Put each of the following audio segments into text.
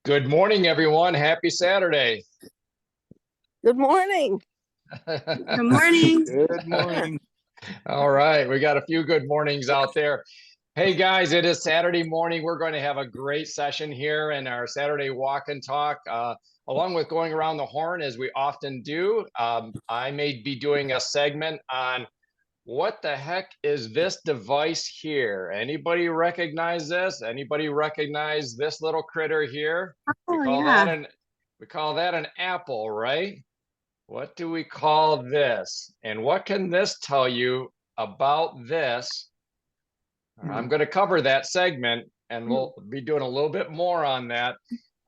Good morning, everyone. Happy Saturday. Good morning. Good morning. Good morning. All right, we got a few good mornings out there. Hey guys, it is Saturday morning. We're going to have a great session here in our Saturday walk and talk, along with going around the horn as we often do. I may be doing a segment on what the heck is this device here? Anybody recognize this? Anybody recognize this little critter here? Oh, yeah. We call that an apple, right? What do we call this? And what can this tell you about this? I'm going to cover that segment, and we'll be doing a little bit more on that.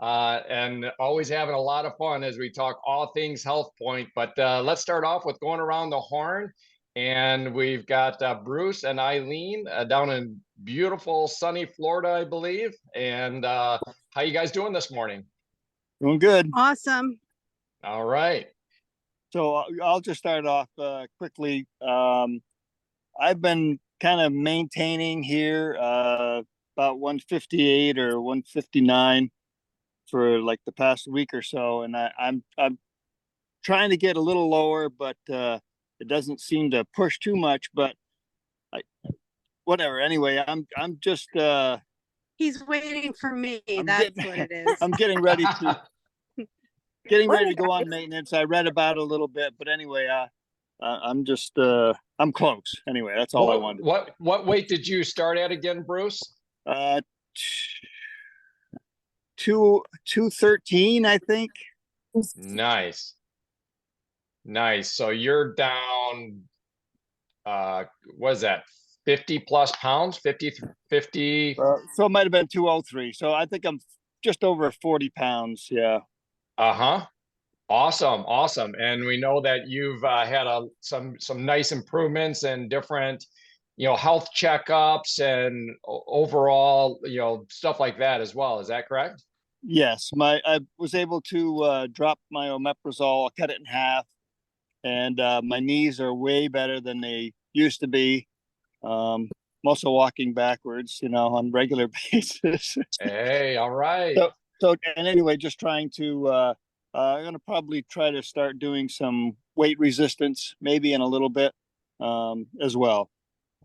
And always having a lot of fun as we talk all things HealthPointe. But let's start off with going around the horn. And we've got Bruce and Eileen down in beautiful sunny Florida, I believe. And how you guys doing this morning? Doing good. Awesome. All right. So I'll just start off quickly. I've been kind of maintaining here about 158 or 159 for like the past week or so, and I'm trying to get a little lower, but it doesn't seem to push too much. But whatever. Anyway, I'm just He's waiting for me. What it is. I'm getting ready to go on maintenance. I read about it a little bit, but anyway, I'm just I'm close. Anyway, that's all I wanted. What weight did you start at again, Bruce? 213, I think. Nice. So you're down, what is that, 50 plus pounds? 50? So it might have been 203. So I think I'm just over 40 pounds. Yeah. Uh-huh. Awesome. And we know that you've had some nice improvements and different, health checkups and overall, stuff like that as well. Is that correct? Yes. I was able to drop my omeprazole, cut it in half, and my knees are way better than they used to be. I'm also walking backwards, on a regular basis. Hey, all right. So and anyway, just trying to I'm going to probably try to start doing some weight resistance, maybe in a little bit as well.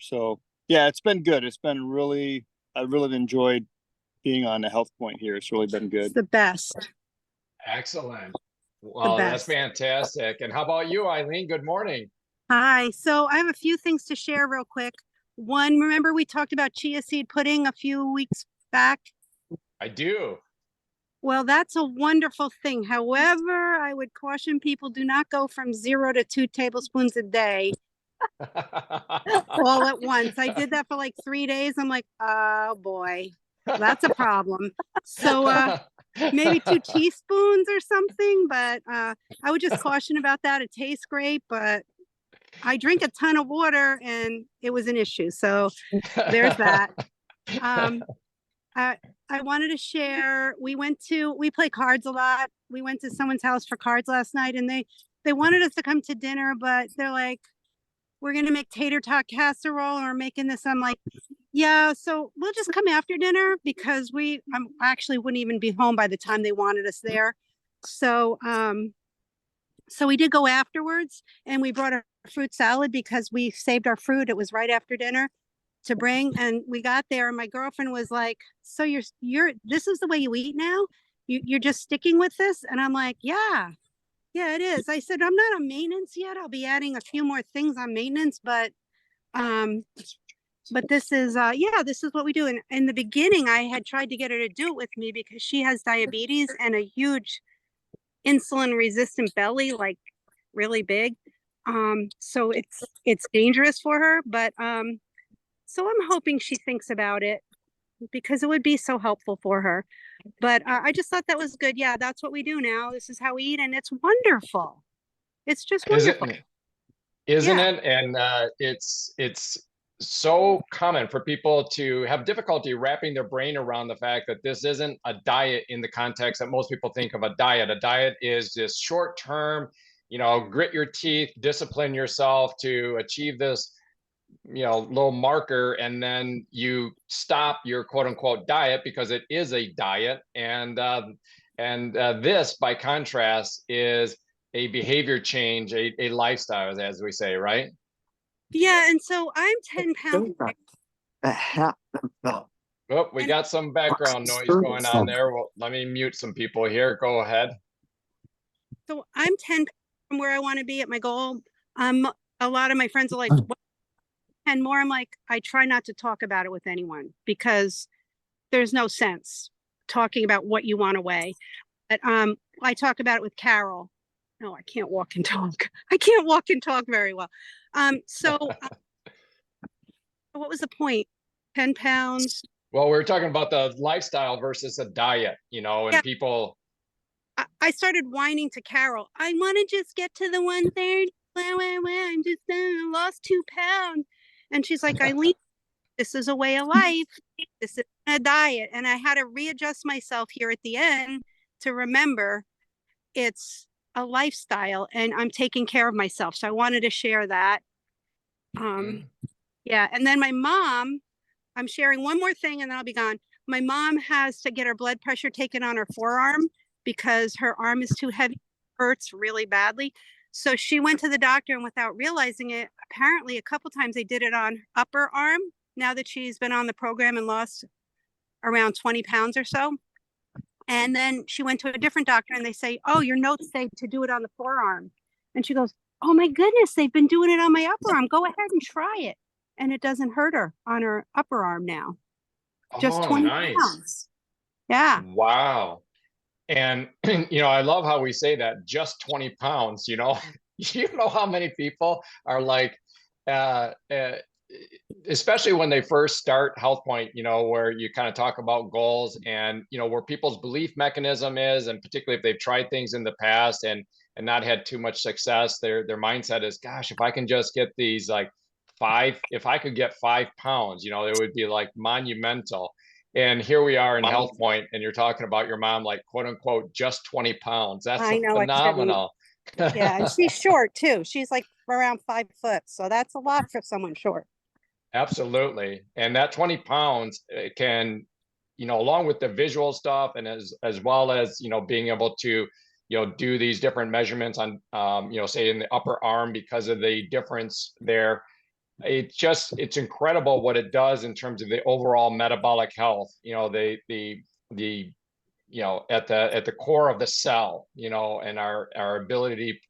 So yeah, it's been good. I really enjoyed being on the HealthPointe here. It's really been good. It's the best. Excellent. Well, that's fantastic. And how about you, Eileen? Good morning. Hi. So I have a few things to share real quick. One, remember we talked about chia seed pudding a few weeks back? I do. Well, that's a wonderful thing. However, I would caution people, do not go from 0 to 2 tablespoons a day all at once. I did that for like 3 days. I'm like, oh boy, that's a problem. So maybe 2 teaspoons or something, but I would just caution about that. It tastes great, but I drink a ton of water and it was an issue. So there's that. I wanted to share, we play cards a lot. We went to someone's house for cards last night, and they wanted us to come to dinner, but they're like, we're going to make tater tot casserole, or making this. I'm like, yeah, so we'll just come after dinner, because I actually wouldn't even be home by the time they wanted us there. So we did go afterwards, and we brought a fruit salad because we saved our fruit. It was right after dinner to bring, and we got there, and my girlfriend was like, so you're this is the way you eat now? You're just sticking with this? And I'm like, yeah, it is. I said, I'm not on maintenance yet. I'll be adding a few more things on maintenance, but this is this is what we do. And in the beginning, I had tried to get her to do it with me because she has diabetes and a huge insulin resistant belly, like really big. So it's dangerous for her, but so I'm hoping she thinks about it, because it would be so helpful for her. But I just thought that was good. Yeah, that's what we do now. This is how we eat, and it's wonderful. It's just wonderful. Isn't it? And it's so common for people to have difficulty wrapping their brain around the fact that this isn't a diet in the context that most people think of a diet. A diet is this short-term, grit your teeth, discipline yourself to achieve this little marker, and then you stop your quote unquote diet because it is a diet. And this, by contrast, is a behavior change, a lifestyle, as we say, right? Yeah, and so I'm 10 pounds. Oh, we got some background noise going on there. Well, let me mute some people here. Go ahead. So I'm 10 from where I want to be at my goal. A lot of my friends are like, what? And more, I'm like, I try not to talk about it with anyone because there's no sense talking about what you want to weigh. But I talk about it with Carol. No, I can't walk and talk. I can't walk and talk very well. So what was the point? 10 pounds. Well, we were talking about the lifestyle versus a diet, and Yeah. people. I started whining to Carol. I want to just get to the 130. I'm just lost 2 pounds. And she's like, Eileen, this is a way of life. This is a diet. And I had to readjust myself here at the end to remember it's a lifestyle and I'm taking care of myself. So I wanted to share that. Yeah. And then my mom, I'm sharing one more thing and then I'll be gone. My mom has to get her blood pressure taken on her forearm because her arm is too heavy, hurts really badly. So she went to the doctor, and without realizing it, apparently a couple times they did it on upper arm now that she's been on the program and lost around 20 pounds or so. And then she went to a different doctor and they say, oh, your notes say to do it on the forearm. And she goes, oh my goodness, they've been doing it on my upper arm. Go ahead and try it. And it doesn't hurt her on her upper arm now. Just 20 pounds. Yeah. Wow. And, I love how we say that, just 20 pounds, you know how many people are like, especially when they first start HealthPointe, where you kind of talk about goals and, where people's belief mechanism is, and particularly if they've tried things in the past and not had too much success, their mindset is, gosh, if I can just get these if I could get 5 pounds, it would be like monumental. And here we are in HealthPointe, and you're talking about your mom, like, quote unquote, just 20 pounds. That's phenomenal. Yeah, and she's short too. She's like around 5 foot. So that's a lot for someone short. Absolutely. And that 20 pounds can, along with the visual stuff and as well as, being able to, do these different measurements on, say in the upper arm because of the difference there. It's incredible what it does in terms of the overall metabolic health, at the core of the cell, and our ability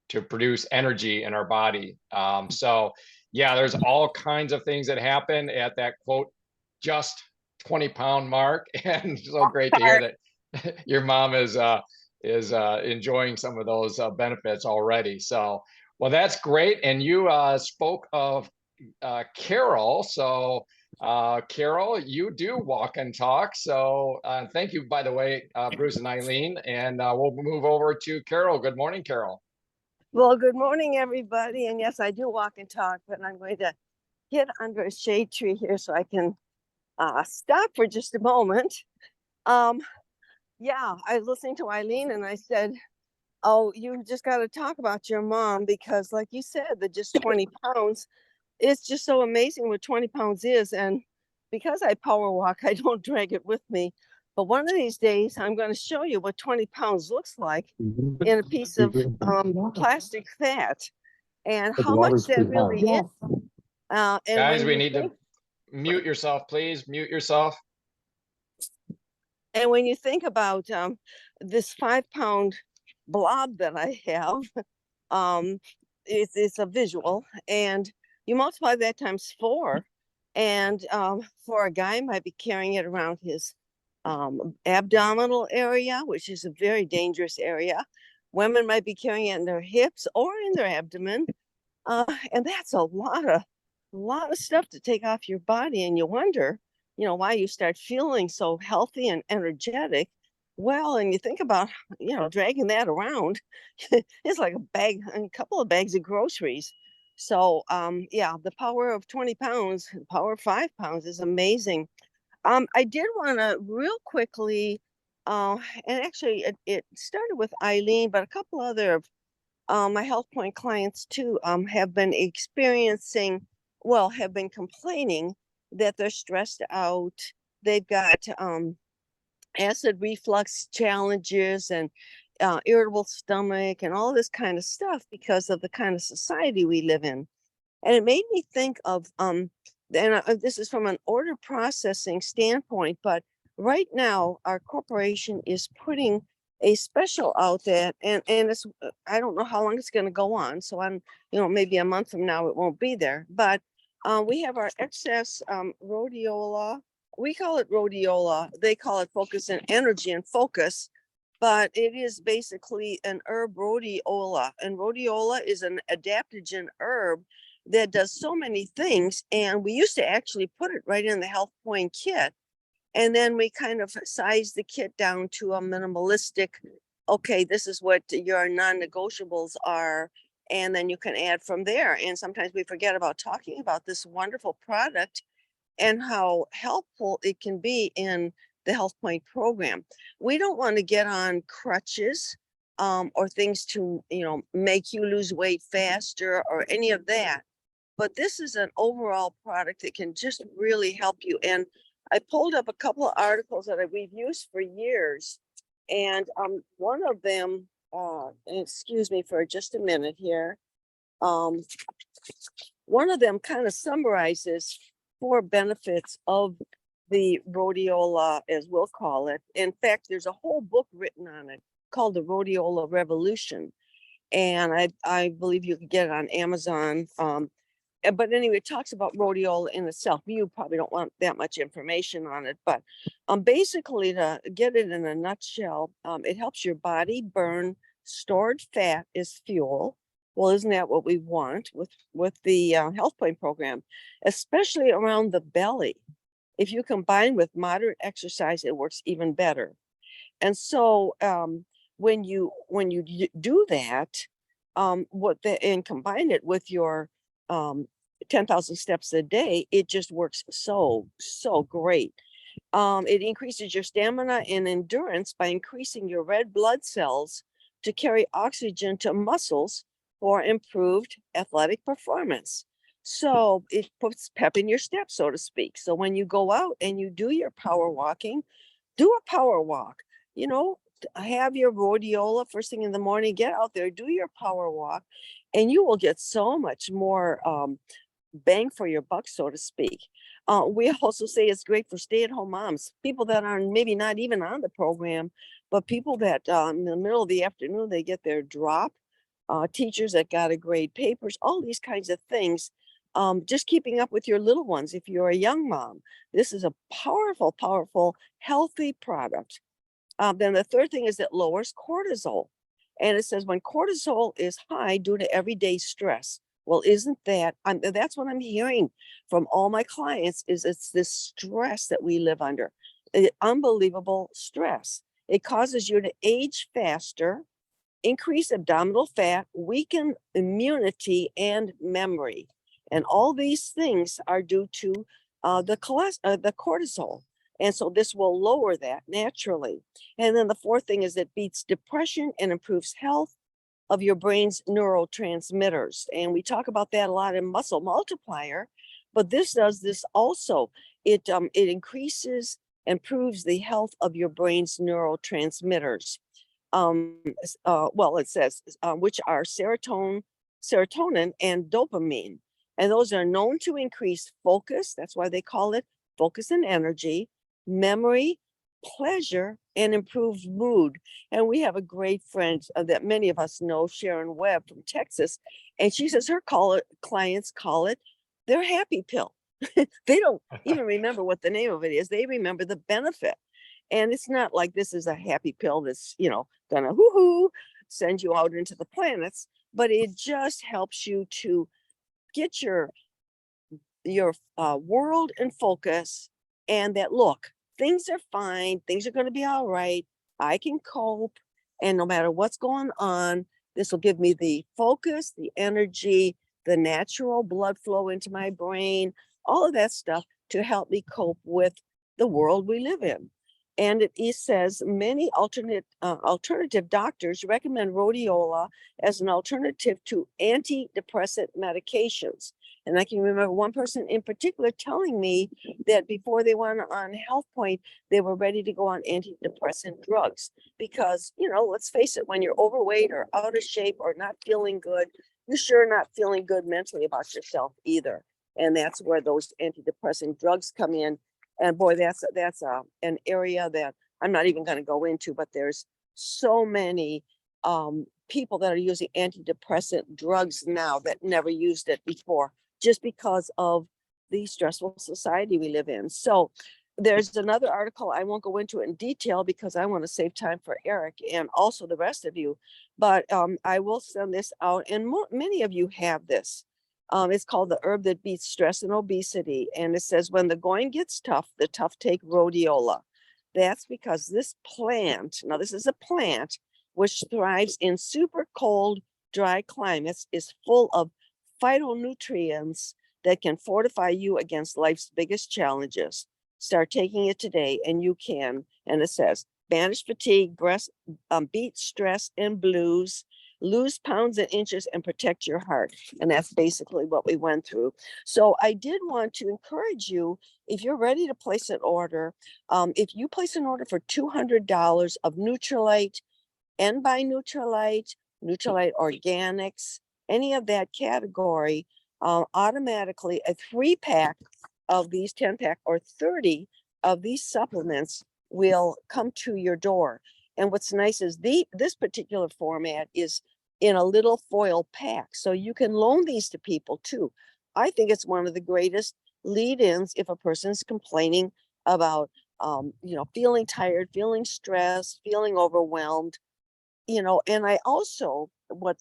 to produce energy in our body. So yeah, there's all kinds of things that happen at that quote, just 20-pound mark. And so great to hear that your mom is enjoying some of those benefits already. So, well, that's great. And you spoke of Carol. So Carol, you do walk and talk. So thank you, by the way, Bruce and Eileen. And we'll move over to Carol. Good morning, Carol. Well, good morning, everybody. And yes, I do walk and talk, but I'm going to get under a shade tree here so I can stop for just a moment. Yeah, I was listening to Eileen and I said, oh, you just got to talk about your mom because like you said, the just 20 pounds, it's just so amazing what 20 pounds is. And because I power walk, I don't drag it with me. But one of these days, I'm going to show you what 20 pounds looks like in a piece of plastic fat and how much that really is. And guys, we need to mute yourself, please. Mute yourself. And when you think about this 5-pound blob that I have, it's a visual, and you multiply that times 4, and for a guy might be carrying it around his abdominal area, which is a very dangerous area. Women might be carrying it in their hips or in their abdomen, and that's a lot of stuff to take off your body, and you wonder, why you start feeling so healthy and energetic. Well, and you think about, dragging that around, it's like a couple of bags of groceries. So, yeah, the power of 20 pounds, the power of 5 pounds is amazing. I did want to real quickly, and actually it started with Eileen, but a couple other of my HealthPointe clients too have been experiencing well, have been complaining that they're stressed out. They've got acid reflux challenges and irritable stomach and all this kind of stuff because of the kind of society we live in. And it made me think of, this is from an order processing standpoint, but right now our corporation is putting a special out there, and it's, I don't know how long it's going to go on. So I'm, maybe a month from now it won't be there, but we have our excess rhodiola. We call it rhodiola. They call it focus and energy and focus, but it is basically an herb rhodiola. And rhodiola is an adaptogen herb that does so many things. And we used to actually put it right in the HealthPointe kit. And then we kind of sized the kit down to a minimalistic, okay, this is what your non-negotiables are. And then you can add from there. And sometimes we forget about talking about this wonderful product and how helpful it can be in the HealthPointe program. We don't want to get on crutches or things to, make you lose weight faster or any of that. But this is an overall product that can just really help you. And I pulled up a couple of articles that we've used for years. And one of them, excuse me for just a minute here. One of them kind of summarizes 4 benefits of the rhodiola, as we'll call it. In fact, there's a whole book written on it called The Rhodiola Revolution. And I believe you can get it on Amazon. But anyway, it talks about rhodiola in itself. You probably don't want that much information on it, but basically, to get it in a nutshell, it helps your body burn stored fat as fuel. Well, isn't that what we want with the HealthPointe program, especially around the belly? If you combine with moderate exercise, it works even better. And so when you do that, and combine it with your 10,000 steps a day, it just works so great. It increases your stamina and endurance by increasing your red blood cells to carry oxygen to muscles for improved athletic performance. So it puts pep in your step, so to speak. So when you go out and you do your power walking, do a power walk, have your rhodiola first thing in the morning, get out there, do your power walk, and you will get so much more bang for your buck, so to speak. We also say it's great for stay-at-home moms, people that are maybe not even on the program, but people that in the middle of the afternoon, they get their drop, teachers that got to grade papers, all these kinds of things. Just keeping up with your little ones. If you're a young mom, this is a powerful, healthy product. Then the third thing is it lowers cortisol. And it says when cortisol is high due to everyday stress. Well, isn't that, that's what I'm hearing from all my clients, is it's this stress that we live under. Unbelievable stress. It causes you to age faster, increase abdominal fat, weaken immunity and memory. And all these things are due to the cortisol. And so this will lower that naturally. And then the fourth thing is it beats depression and improves health of your brain's neurotransmitters. And we talk about that a lot in Muscle Multiplier, but this does this also. It increases and improves the health of your brain's neurotransmitters. Well, it says, which are serotonin and dopamine. And those are known to increase focus. That's why they call it focus and energy, memory, pleasure, and improved mood. And we have a great friend that many of us know, Sharon Webb from Texas. And she says her clients call it their happy pill. They don't even remember what the name of it is. They remember the benefit. And it's not like this is a happy pill that's, gonna hoo-hoo, send you out into the planets, but it just helps you to get your world in focus, and that, look, things are fine, things are going to be all right, I can cope, and no matter what's going on, this will give me the focus, the energy, the natural blood flow into my brain, all of that stuff to help me cope with the world we live in. And it says many alternative doctors recommend rhodiola as an alternative to antidepressant medications. And I can remember one person in particular telling me that before they went on HealthPointe, they were ready to go on antidepressant drugs because, let's face it, when you're overweight or out of shape or not feeling good, you're sure not feeling good mentally about yourself either. And that's where those antidepressant drugs come in. And boy, that's an area that I'm not even going to go into, but there's so many people that are using antidepressant drugs now that never used it before, just because of the stressful society we live in. So there's another article. I won't go into it in detail because I want to save time for Eric and also the rest of you, but I will send this out, and many of you have this. It's called The Herb That Beats Stress and Obesity. And it says, when the going gets tough, the tough take rhodiola. That's because this plant, now this is a plant which thrives in super cold, dry climates, is full of phytonutrients that can fortify you against life's biggest challenges. Start taking it today and you can. And it says, banish fatigue, beat stress and blues, lose pounds and inches, and protect your heart. And that's basically what we went through. So I did want to encourage you, if you're ready to place an order, if you place an order for $200 of Nutrilite, N-by-Nutrilite, Nutrilite Organics, any of that category, automatically a 3-pack of these 10-pack or 30 of these supplements will come to your door. And what's nice is this particular format is in a little foil pack. So you can loan these to people too. I think it's one of the greatest lead-ins if a person's complaining about, feeling tired, feeling stressed, feeling overwhelmed, and I also, what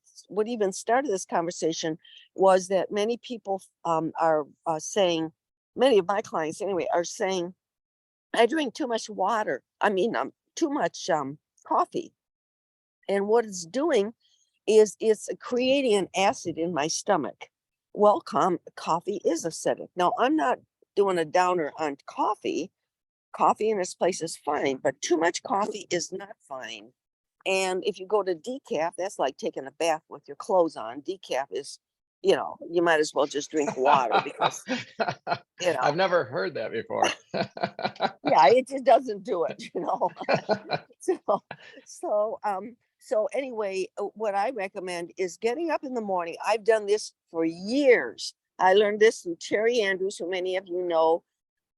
even started this conversation was that many people are saying, many of my clients anyway, are saying, I drink too much water. Too much coffee. And what it's doing is it's creating an acid in my stomach. Well, coffee is acidic. Now, I'm not doing a downer on coffee. Coffee in its place is fine, but too much coffee is not fine. And if you go to decaf, that's like taking a bath with your clothes on. Decaf is, you might as well just drink water because, I've never heard that before. yeah, it just doesn't do it, So anyway, what I recommend is getting up in the morning. I've done this for years. I learned this from Terry Andrews, who many of you know.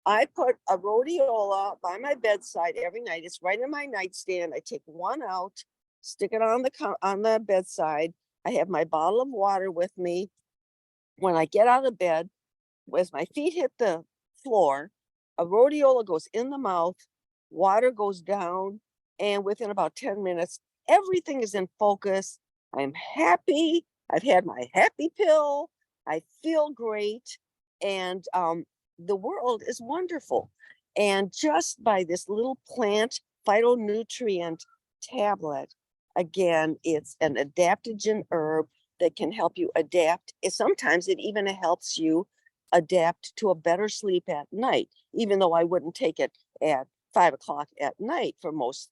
I put a rhodiola by my bedside every night. It's right in my nightstand. I take one out, stick it on the bedside. I have my bottle of water with me. When I get out of bed, as my feet hit the floor, a rhodiola goes in the mouth, water goes down, and within about 10 minutes, everything is in focus. I'm happy. I've had my happy pill. I feel great. And the world is wonderful. And just by this little plant phytonutrient tablet, again, it's an adaptogen herb that can help you adapt. Sometimes it even helps you adapt to a better sleep at night, even though I wouldn't take it at 5 o'clock at night for most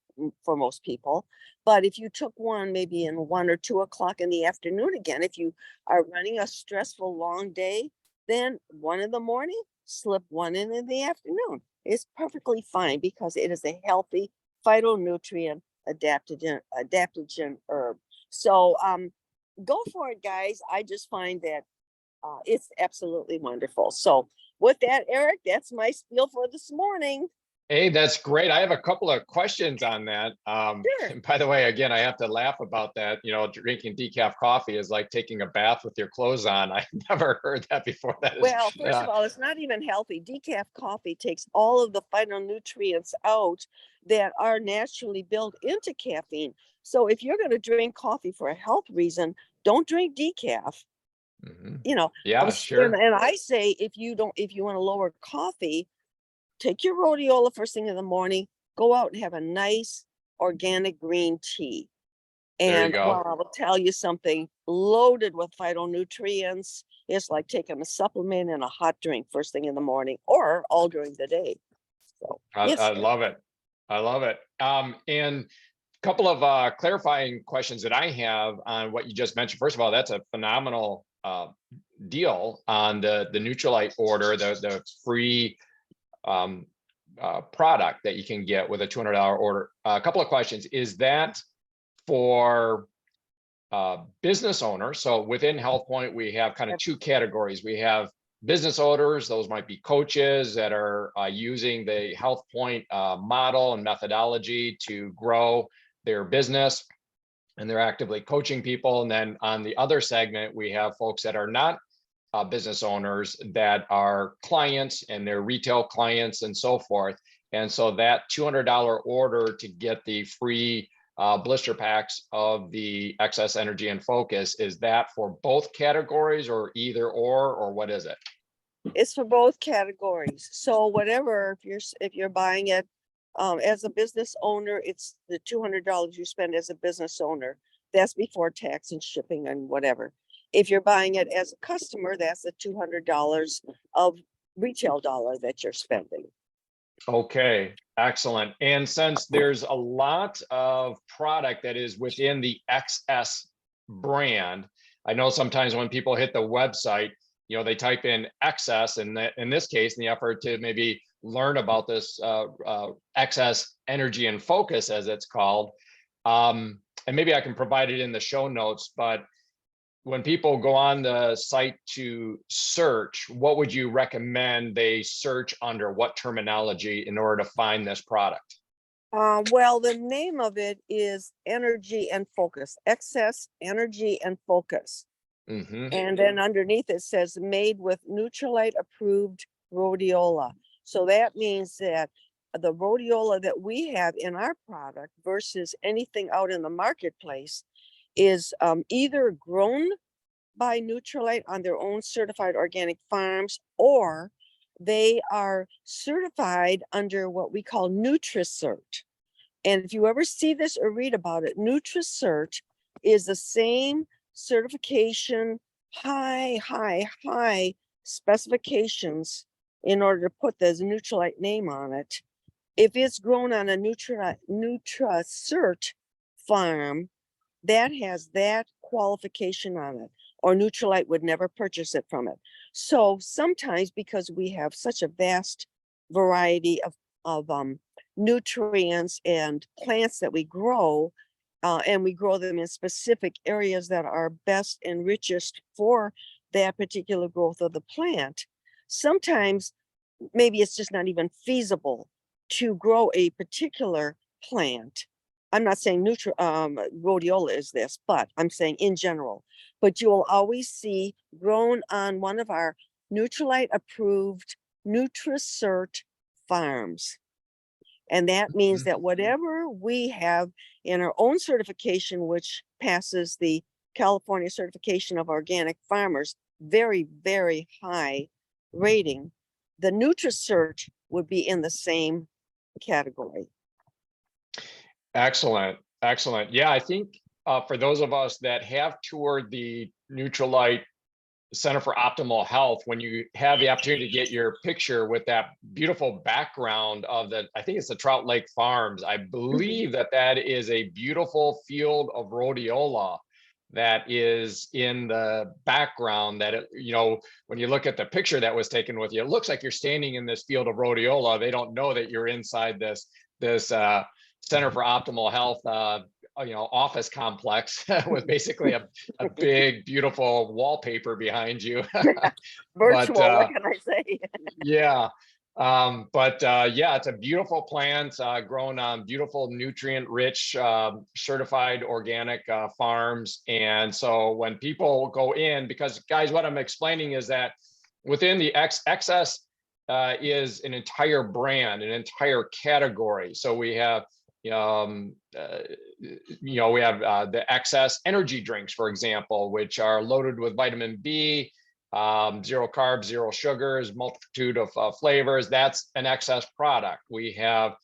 people. But if you took one maybe in 1 or 2 o'clock in the afternoon, again, if you are running a stressful long day, then 1 in the morning, slip one in the afternoon. It's perfectly fine because it is a healthy phytonutrient adaptogen herb. So go for it, guys. I just find that it's absolutely wonderful. So with that, Eric, that's my spiel for this morning. Hey, that's great. I have a couple of questions on that. Sure. And by the way, again, I have to laugh about that. Drinking decaf coffee is like taking a bath with your clothes on. I never heard that before. Well, first of all, it's not even healthy. Decaf coffee takes all of the phytonutrients out that are naturally built into caffeine. So if you're going to drink coffee for a health reason, don't drink decaf. Yeah, sure. And I say, if you want to lower coffee, take your rhodiola first thing in the morning, go out and have a nice organic green tea. There you go. Well, I will tell you something, loaded with phytonutrients. It's like taking a supplement and a hot drink first thing in the morning or all during the day. So I love it. I love it. And a couple of clarifying questions that I have on what you just mentioned. First of all, that's a phenomenal deal on the Nutrilite order, the free product that you can get with a $200 order. A couple of questions. Is that for business owners? So within HealthPointe, we have kind of two categories. We have business owners. Those might be coaches that are using the HealthPointe model and methodology to grow their business, and they're actively coaching people. And then on the other segment, we have folks that are not business owners, that are clients, and they're retail clients and so forth. And so that $200 order to get the free blister packs of the Excess Energy and Focus, is that for both categories, or either or what is it? It's for both categories. So whatever, if you're buying it as a business owner, it's the $200 you spend as a business owner. That's before tax and shipping and whatever. If you're buying it as a customer, that's the $200 of retail dollar that you're spending. Okay, excellent. And since there's a lot of product that is within the XS brand, I know sometimes when people hit the website, they type in XS, and in this case, in the effort to maybe learn about this Excess Energy and Focus, as it's called, and maybe I can provide it in the show notes, but when people go on the site to search, what would you recommend they search under? What terminology in order to find this product? Well, the name of it is Energy and Focus, Excess Energy and Focus. Mm-hmm. And then underneath it says made with Nutrilite approved rhodiola. So that means that the rhodiola that we have in our product versus anything out in the marketplace is either grown by Nutrilite on their own certified organic farms, or they are certified under what we call NutriCert. And if you ever see this or read about it, NutriCert is the same certification, high specifications in order to put the Nutrilite name on it. If it's grown on a NutriCert farm, that has that qualification on it, or Nutrilite would never purchase it from it. So sometimes, because we have such a vast variety of nutrients and plants that we grow, and we grow them in specific areas that are best and richest for that particular growth of the plant, sometimes maybe it's just not even feasible to grow a particular plant. I'm not saying rhodiola is this, but I'm saying in general. But you will always see grown on one of our Nutrilite approved NutriCert farms. And that means that whatever we have in our own certification, which passes the California certification of organic farmers, very, very high rating, the NutriCert would be in the same category. Excellent. Excellent. Yeah, I think for those of us that have toured the Nutrilite Center for Optimal Health, when you have the opportunity to get your picture with that beautiful background of I think it's the Trout Lake Farms. I believe that is a beautiful field of rhodiola that is in the background, that when you look at the picture that was taken with you, it looks like you're standing in this field of rhodiola. They don't know that you're inside this Center for Optimal Health office complex with basically a big, beautiful wallpaper behind you. Virtual, what can I say? Yeah. Yeah, it's a beautiful plant grown on beautiful, nutrient-rich, certified organic farms. And so when people go in, because guys, what I'm explaining is that within the XS is an entire brand, an entire category. So we have we have the Excess energy drinks, for example, which are loaded with vitamin B, 0 carbs, 0 sugars, multitude of flavors. That's an Excess product. We have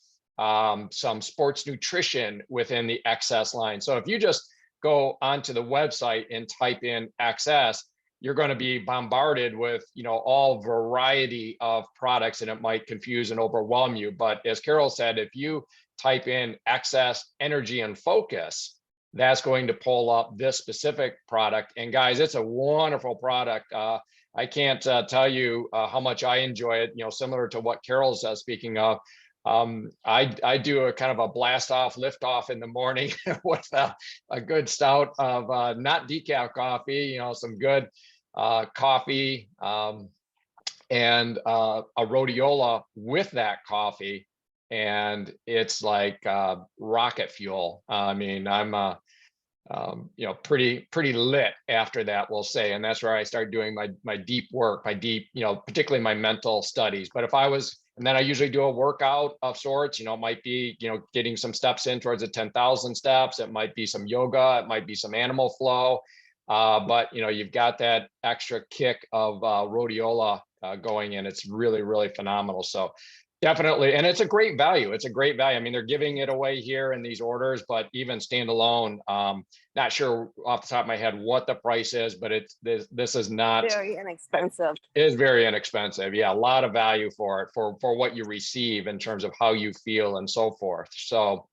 some sports nutrition within the Excess line. So if you just go onto the website and type in Excess, you're going to be bombarded with, all variety of products, and it might confuse and overwhelm you. But as Carol said, if you type in excess energy and focus, that's going to pull up this specific product. And guys, it's a wonderful product. I can't tell you how much I enjoy it, similar to what Carol's speaking of. I do a kind of a blast off, lift off in the morning with a good stout of not decaf coffee, some good coffee, and a rhodiola with that coffee. And it's like rocket fuel. I mean, I'm pretty lit after that, we'll say. And that's where I start doing my deep work, particularly my mental studies. But and then I usually do a workout of sorts, it might be, getting some steps in towards the 10,000 steps. It might be some yoga, it might be some animal flow. But you've got that extra kick of rhodiola going in. It's really, really phenomenal. So definitely. And it's a great value. It's a great value. I mean, they're giving it away here in these orders, but even standalone, not sure off the top of my head what the price is, but this is not Very inexpensive. It is very inexpensive. Yeah, a lot of value for it, for what you receive in terms of how you feel and so forth. So,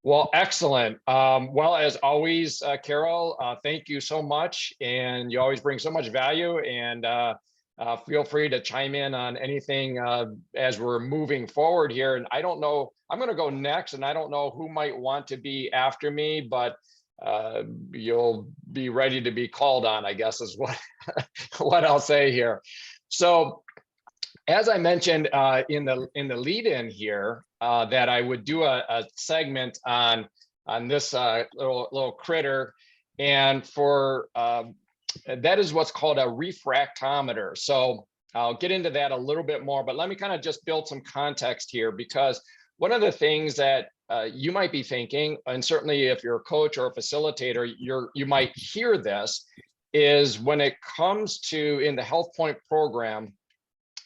well, excellent. Well, as always, Carol, thank you so much. And you always bring so much value, and feel free to chime in on anything as we're moving forward here. And I don't know, I'm going to go next, and I don't know who might want to be after me, but you'll be ready to be called on, I guess, is what I'll say here. So as I mentioned in the lead in here, that I would do a segment on this little critter, and for that is what's called a refractometer. So I'll get into that a little bit more, but let me kind of just build some context here, because one of the things that you might be thinking, and certainly if you're a coach or a facilitator, you might hear this, is when it comes to in the HealthPointe program,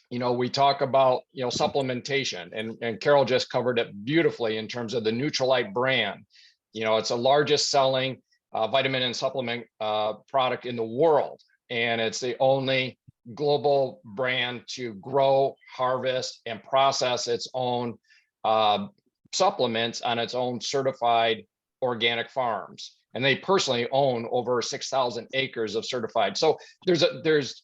we talk about, supplementation, and Carol just covered it beautifully in terms of the Neutralite brand. It's the largest selling vitamin and supplement product in the world. And it's the only global brand to grow, harvest, and process its own supplements on its own certified organic farms. And they personally own over 6,000 acres of certified. So there's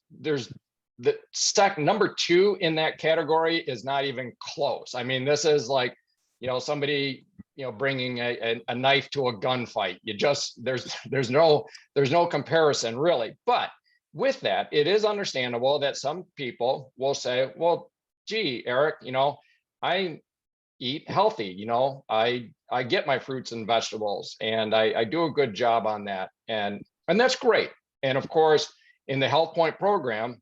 the stack number 2 in that category is not even close. I mean, this is like, somebody, bringing a knife to a gunfight. There's no comparison really. But with that, it is understandable that some people will say, well, gee, Eric, I eat healthy, I get my fruits and vegetables, and I do a good job on that. And that's great. And of course, in the HealthPointe program,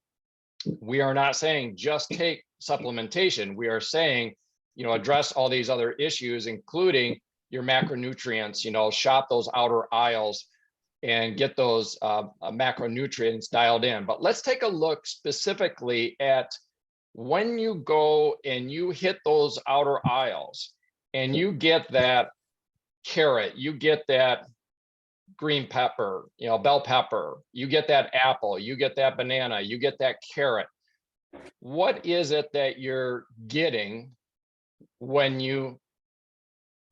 we are not saying just take supplementation. We are saying, address all these other issues, including your macronutrients, shop those outer aisles and get those macronutrients dialed in. But let's take a look specifically at when you go and you hit those outer aisles and you get that carrot, you get that green pepper, bell pepper, you get that apple, you get that banana, you get that carrot. What is it that you're getting when you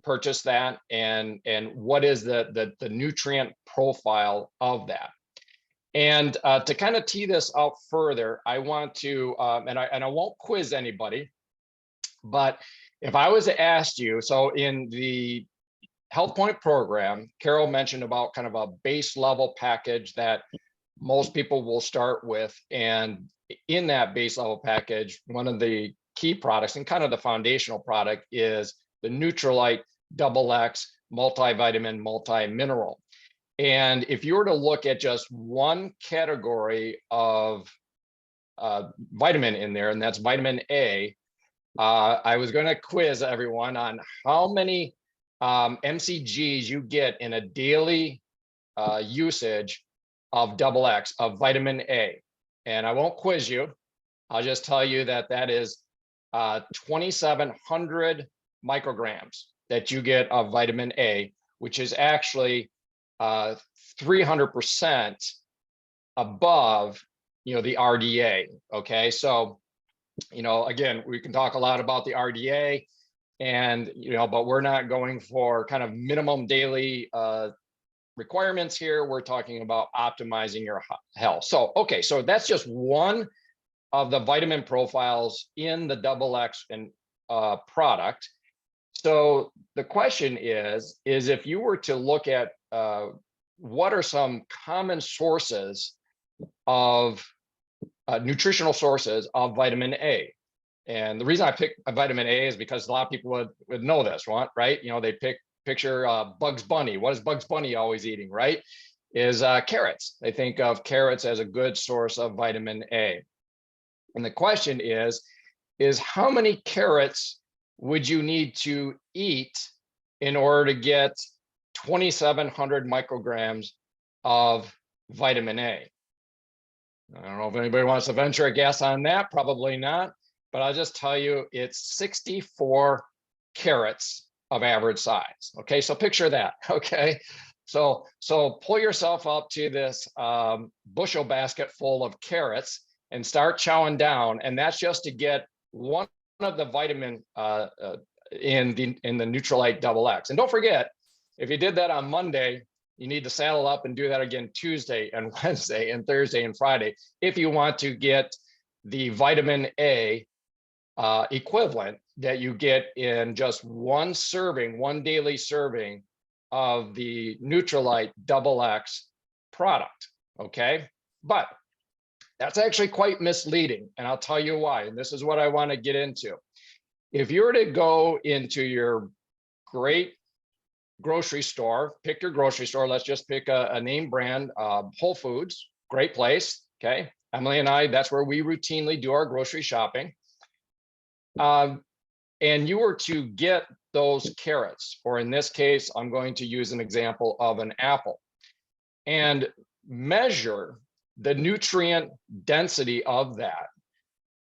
purchase that, and what is the nutrient profile of that? And to kind of tee this out further, I want to, and I won't quiz anybody, but if I was to ask you, so in the HealthPointe program, Carol mentioned about kind of a base level package that most people will start with. And in that base level package, one of the key products and kind of the foundational product is the Neutralite XX multivitamin, multi-mineral. And if you were to look at just one category of vitamin in there, and that's vitamin A, I was going to quiz everyone on how many mcgs you get in a daily usage of XX, of vitamin A. And I won't quiz you. I'll just tell you that that is 2,700 micrograms that you get of vitamin A, which is actually 300% above, the RDA. Okay, so, again, we can talk a lot about the RDA, and, but we're not going for kind of minimum daily requirements here. We're talking about optimizing your health. So, okay, so that's just one of the vitamin profiles in the XX and product. So the question is if you were to look at what are some common sources of nutritional sources of vitamin A? And the reason I picked vitamin A is because a lot of people would know this one, right? They picture Bugs Bunny. What is Bugs Bunny always eating, right? Is carrots. They think of carrots as a good source of vitamin A. And the question is how many carrots would you need to eat in order to get 2,700 micrograms of vitamin A? I don't know if anybody wants to venture a guess on that. Probably not. But I'll just tell you, it's 64 carrots of average size. Okay, so picture that. Okay, so pull yourself up to this bushel basket full of carrots and start chowing down, and that's just to get one of the vitamin in the Nutrilite XX. And don't forget, if you did that on Monday, you need to saddle up and do that again Tuesday and Wednesday and Thursday and Friday if you want to get the vitamin A equivalent that you get in just one daily serving of the Nutrilite XX product. Okay, but that's actually quite misleading, and I'll tell you why. And this is what I want to get into. If you were to go into your great grocery store, pick your grocery store, let's just pick a name brand, Whole Foods, great place. Okay, Emily and I, that's where we routinely do our grocery shopping. And you were to get those carrots, or in this case, I'm going to use an example of an apple, and measure the nutrient density of that,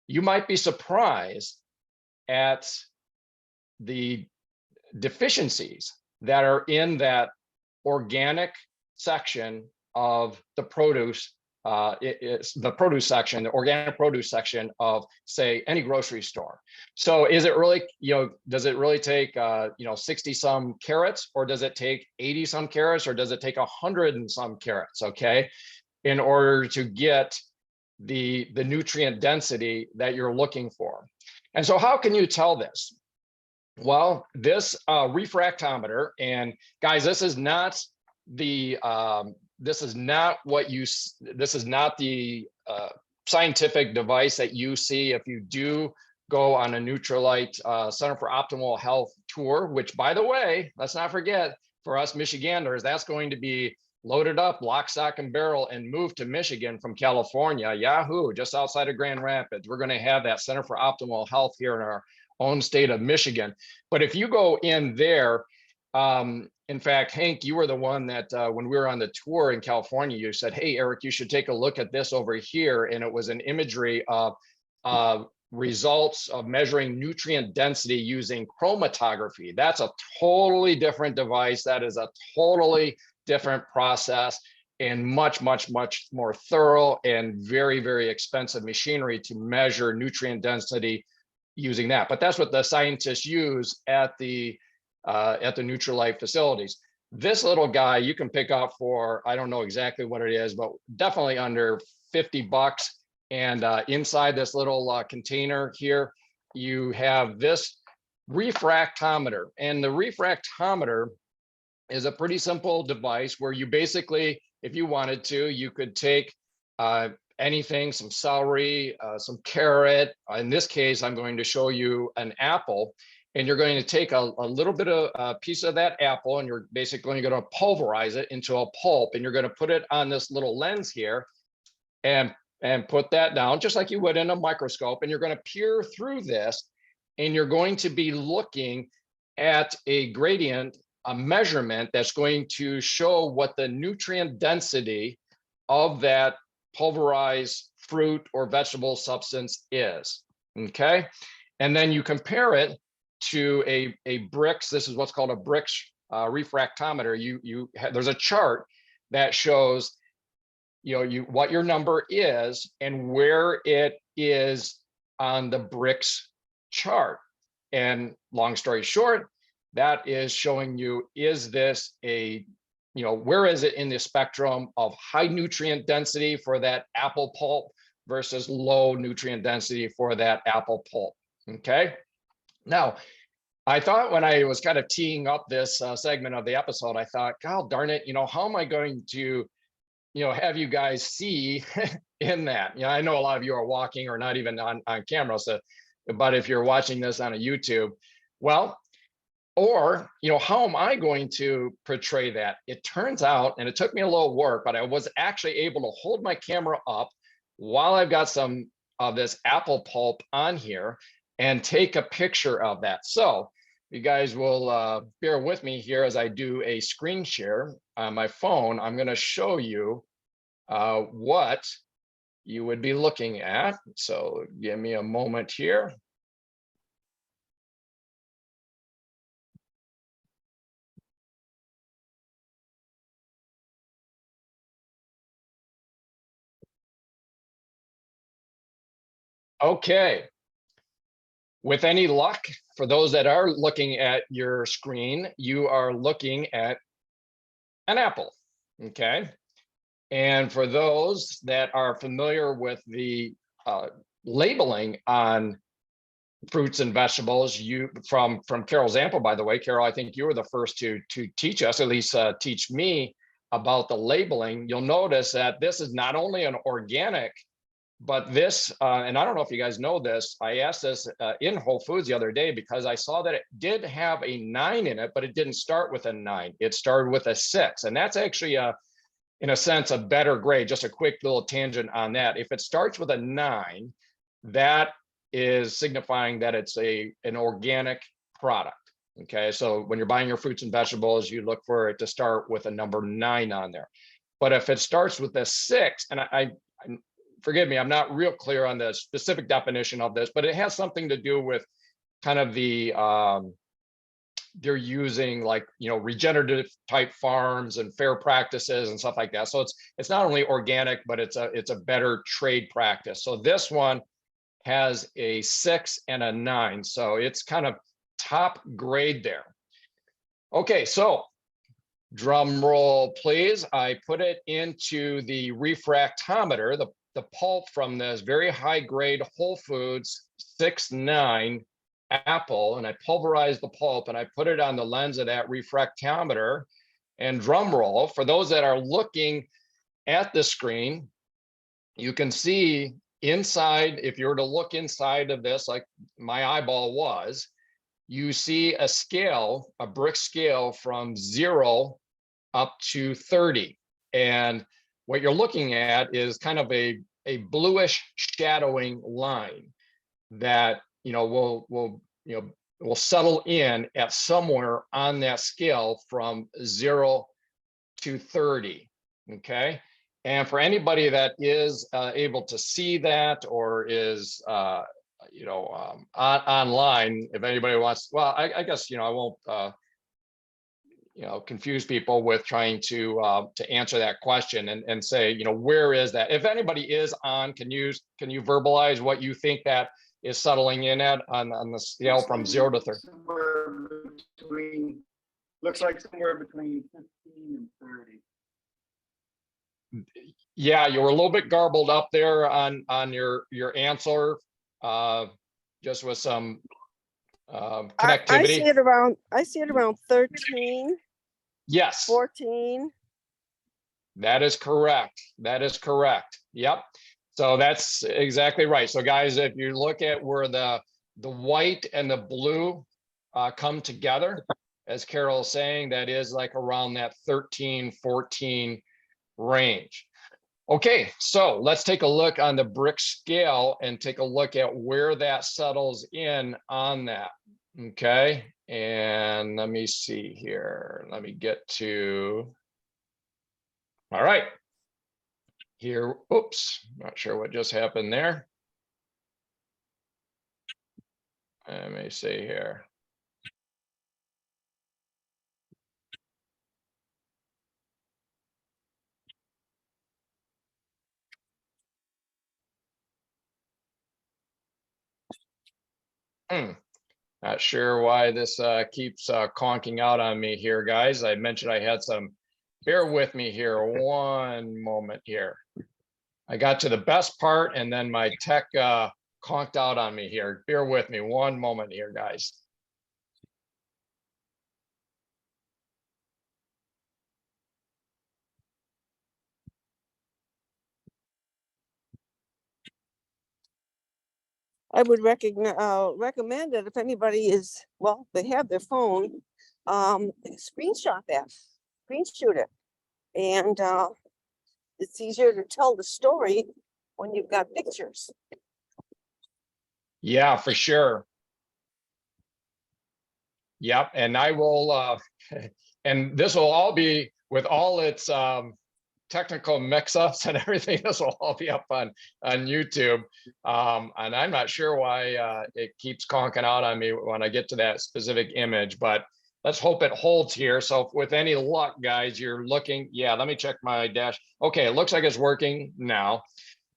you might be surprised at the deficiencies that are in that organic section of the produce. It's the produce section, the organic produce section of, say, any grocery store. So is it really, does it really take 60 some carrots, or does it take 80 some carrots, or does it take 100 and some carrots, okay, in order to get the nutrient density that you're looking for? And so how can you tell this? Well, this refractometer, and guys, this is not the this is not the scientific device that you see if you do go on a Nutrilite Center for Optimal Health tour, which, by the way, let's not forget, for us Michiganders, that's going to be loaded up, lock, stock, and barrel, and moved to Michigan from California. Yahoo, just outside of Grand Rapids. We're going to have that Center for Optimal Health here in our own state of Michigan. But if you go in there, in fact, Hank, you were the one that when we were on the tour in California, you said, hey, Eric, you should take a look at this over here. And it was an imagery of results of measuring nutrient density using chromatography. That's a totally different device. That is a totally different process, and much, much, much more thorough and very, very expensive machinery to measure nutrient density using that. But that's what the scientists use at the Nutrilite facilities. This little guy you can pick up for, I don't know exactly what it is, but definitely under $50. And inside this little container here, you have this refractometer. And the refractometer is a pretty simple device where you basically, if you wanted to, you could take anything, some celery, some carrot. In this case, I'm going to show you an apple, and you're going to take a little bit of a piece of that apple, and you're basically going to pulverize it into a pulp, and you're going to put it on this little lens here, and put that down just like you would in a microscope, and you're going to peer through this, and you're going to be looking at a gradient, a measurement that's going to show what the nutrient density of that pulverized fruit or vegetable substance is. Okay, and then you compare it to a Brix. This is what's called a Brix refractometer. There's a chart that shows what your number is and where it is on the bricks chart. And long story short, that is showing you, is this a, where is it in the spectrum of high nutrient density for that apple pulp versus low nutrient density for that apple pulp. Okay. Now, I thought when I was kind of teeing up this segment of the episode, I thought, God darn it, how am I going to, have you guys see in that? I know a lot of you are walking or not even on camera. So, but if you're watching this on a YouTube, well, or, how am I going to portray that? It turns out, and it took me a little work, but I was actually able to hold my camera up while I've got some of this apple pulp on here and take a picture of that. So you guys will bear with me here as I do a screen share on my phone. I'm going to show you what you would be looking at. So give me a moment here. Okay. With any luck, for those that are looking at your screen, you are looking at an apple, okay? And for those that are familiar with the labeling on fruits and vegetables, from Carol's example, by the way, Carol, I think you were the first to teach us, at least teach me about the labeling. You'll notice that this is not only an organic, but this, and I don't know if you guys know this, I asked this in Whole Foods the other day because I saw that it did have a 9 in it, but it didn't start with a 9. It started with a 6. And that's actually, in a sense, a better grade. Just a quick little tangent on that. If it starts with a 9, that is signifying that it's an organic product. Okay, so when you're buying your fruits and vegetables, you look for it to start with a number 9 on there. But if it starts with a 6, and I forgive me, I'm not real clear on the specific definition of this, but it has something to do with kind of the, they're using like, regenerative type farms and fair practices and stuff like that. So it's not only organic, but it's a better trade practice. So this one has a 6 and a 9. So it's kind of top grade there. Okay, so drum roll, please. I put it into the refractometer, the pulp from this very high grade Whole Foods 6-9 apple, and I pulverized the pulp and I put it on the lens of that refractometer. And drum roll, for those that are looking at the screen, you can see inside, if you were to look inside of this, like my eyeball was, you see a scale, a brick scale from 0 up to 30. And what you're looking at is kind of a bluish shadowing line that will settle in at somewhere on that scale from 0 to 30. Okay, and for anybody that is able to see that or is online, if anybody wants, well, I guess I won't confuse people with trying to answer that question and say, where is that? If anybody is on, can you verbalize what you think that is settling in at on the scale from 0 to 30? Looks like somewhere between 15 and 30. Yeah, you were a little bit garbled up there on your answer, just with some connectivity. I see it around 13. Yes. 14. That is correct. That is correct. Yep. So that's exactly right. So guys, if you look at where the white and the blue come together, as Carol is saying, that is like around that 13, 14 range. Okay, so let's take a look on the brick scale and take a look at where that settles in on that. Okay, and let me see here. Let me get to, all right. Here, oops, not sure what just happened there. Let me see here. Not sure why this keeps conking out on me here, guys. I mentioned I had some, bear with me here, one moment here. I got to the best part and then my tech conked out on me here. Bear with me one moment here, guys. I would recommend that if anybody is, well, they have their phone, screenshot that, screenshot it. And it's easier to tell the story when you've got pictures. Yeah, for sure. Yep, and I will, and this will all be with all its technical mix-ups and everything. This will all be up on YouTube, and I'm not sure why it keeps conking out on me when I get to that specific image, but let's hope it holds here. So with any luck, guys, you're looking. Yeah, let me check my dash. Okay, it looks like it's working now.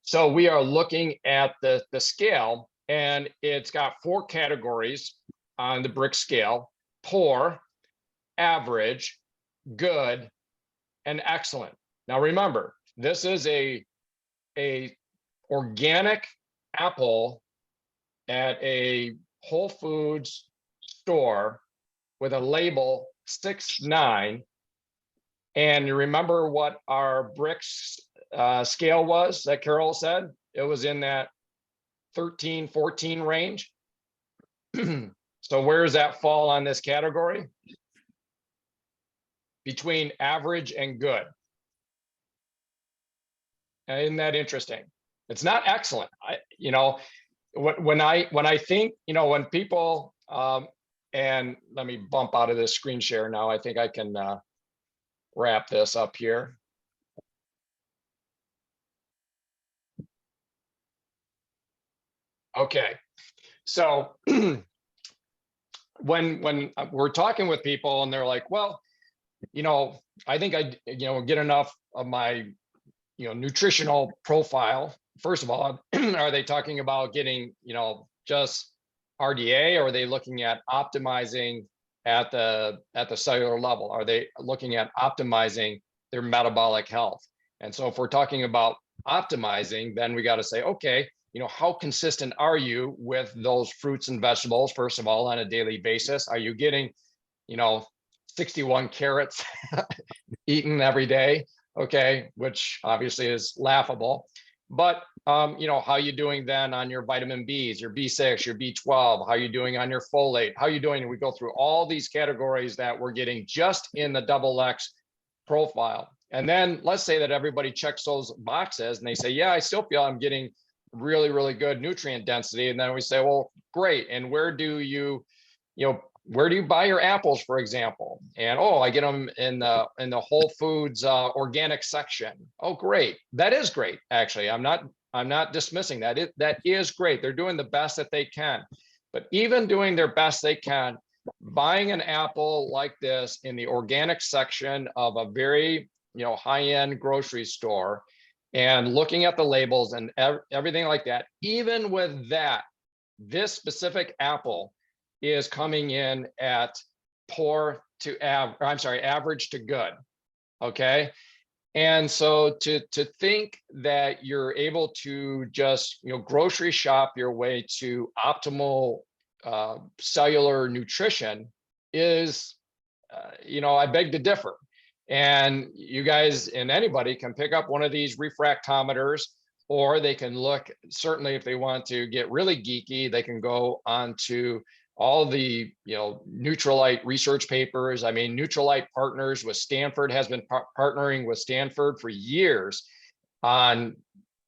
So we are looking at the scale, and it's got 4 categories on the brick scale: poor, average, good, and excellent. Now remember, this is a organic apple at a Whole Foods store with a label 6.9. And you remember what our bricks scale was that Carol said? It was in that 13, 14 range. So where does that fall on this category? Between average and good. Isn't that interesting? It's not excellent. You know, when I think, you know, when people, and let me bump out of this screen share now. I think I can wrap this up here. Okay, so when we're talking with people and they're like, well, you know, I think I, you know, get enough of my, you know, nutritional profile. First of all, are they talking about getting, you know, just RDA, or are they looking at optimizing at the cellular level? Are they looking at optimizing their metabolic health? And so if we're talking about optimizing, then we got to say, okay, you know, how consistent are you with those fruits and vegetables, first of all, on a daily basis? Are you getting, you know, 61 carrots eaten every day? Okay, which obviously is laughable. But you know, how are you doing then on your vitamin Bs, your B6, your B12? How are you doing on your folate? How are you doing? And we go through all these categories that we're getting just in the XX profile. And then let's say that everybody checks those boxes and they say, yeah, I still feel I'm getting really, really good nutrient density. And then we say, well, great. And where do you, you know, where do you buy your apples, for example? And oh, I get them in the Whole Foods organic section. Oh, great. That is great. Actually, I'm not dismissing that. That is great. They're doing the best that they can. But even doing their best they can, buying an apple like this in the organic section of a very, you know, high-end grocery store and looking at the labels and everything like that, even with that, this specific apple is coming in at poor to average to good. Okay. And so to think that you're able to just, you know, grocery shop your way to optimal cellular nutrition is, you know, I beg to differ. And you guys and anybody can pick up one of these refractometers, or they can look, certainly if they want to get really geeky, they can go onto all the, you know, Neutralite research papers. I mean, Neutralite partners with Stanford, has been partnering with Stanford for years on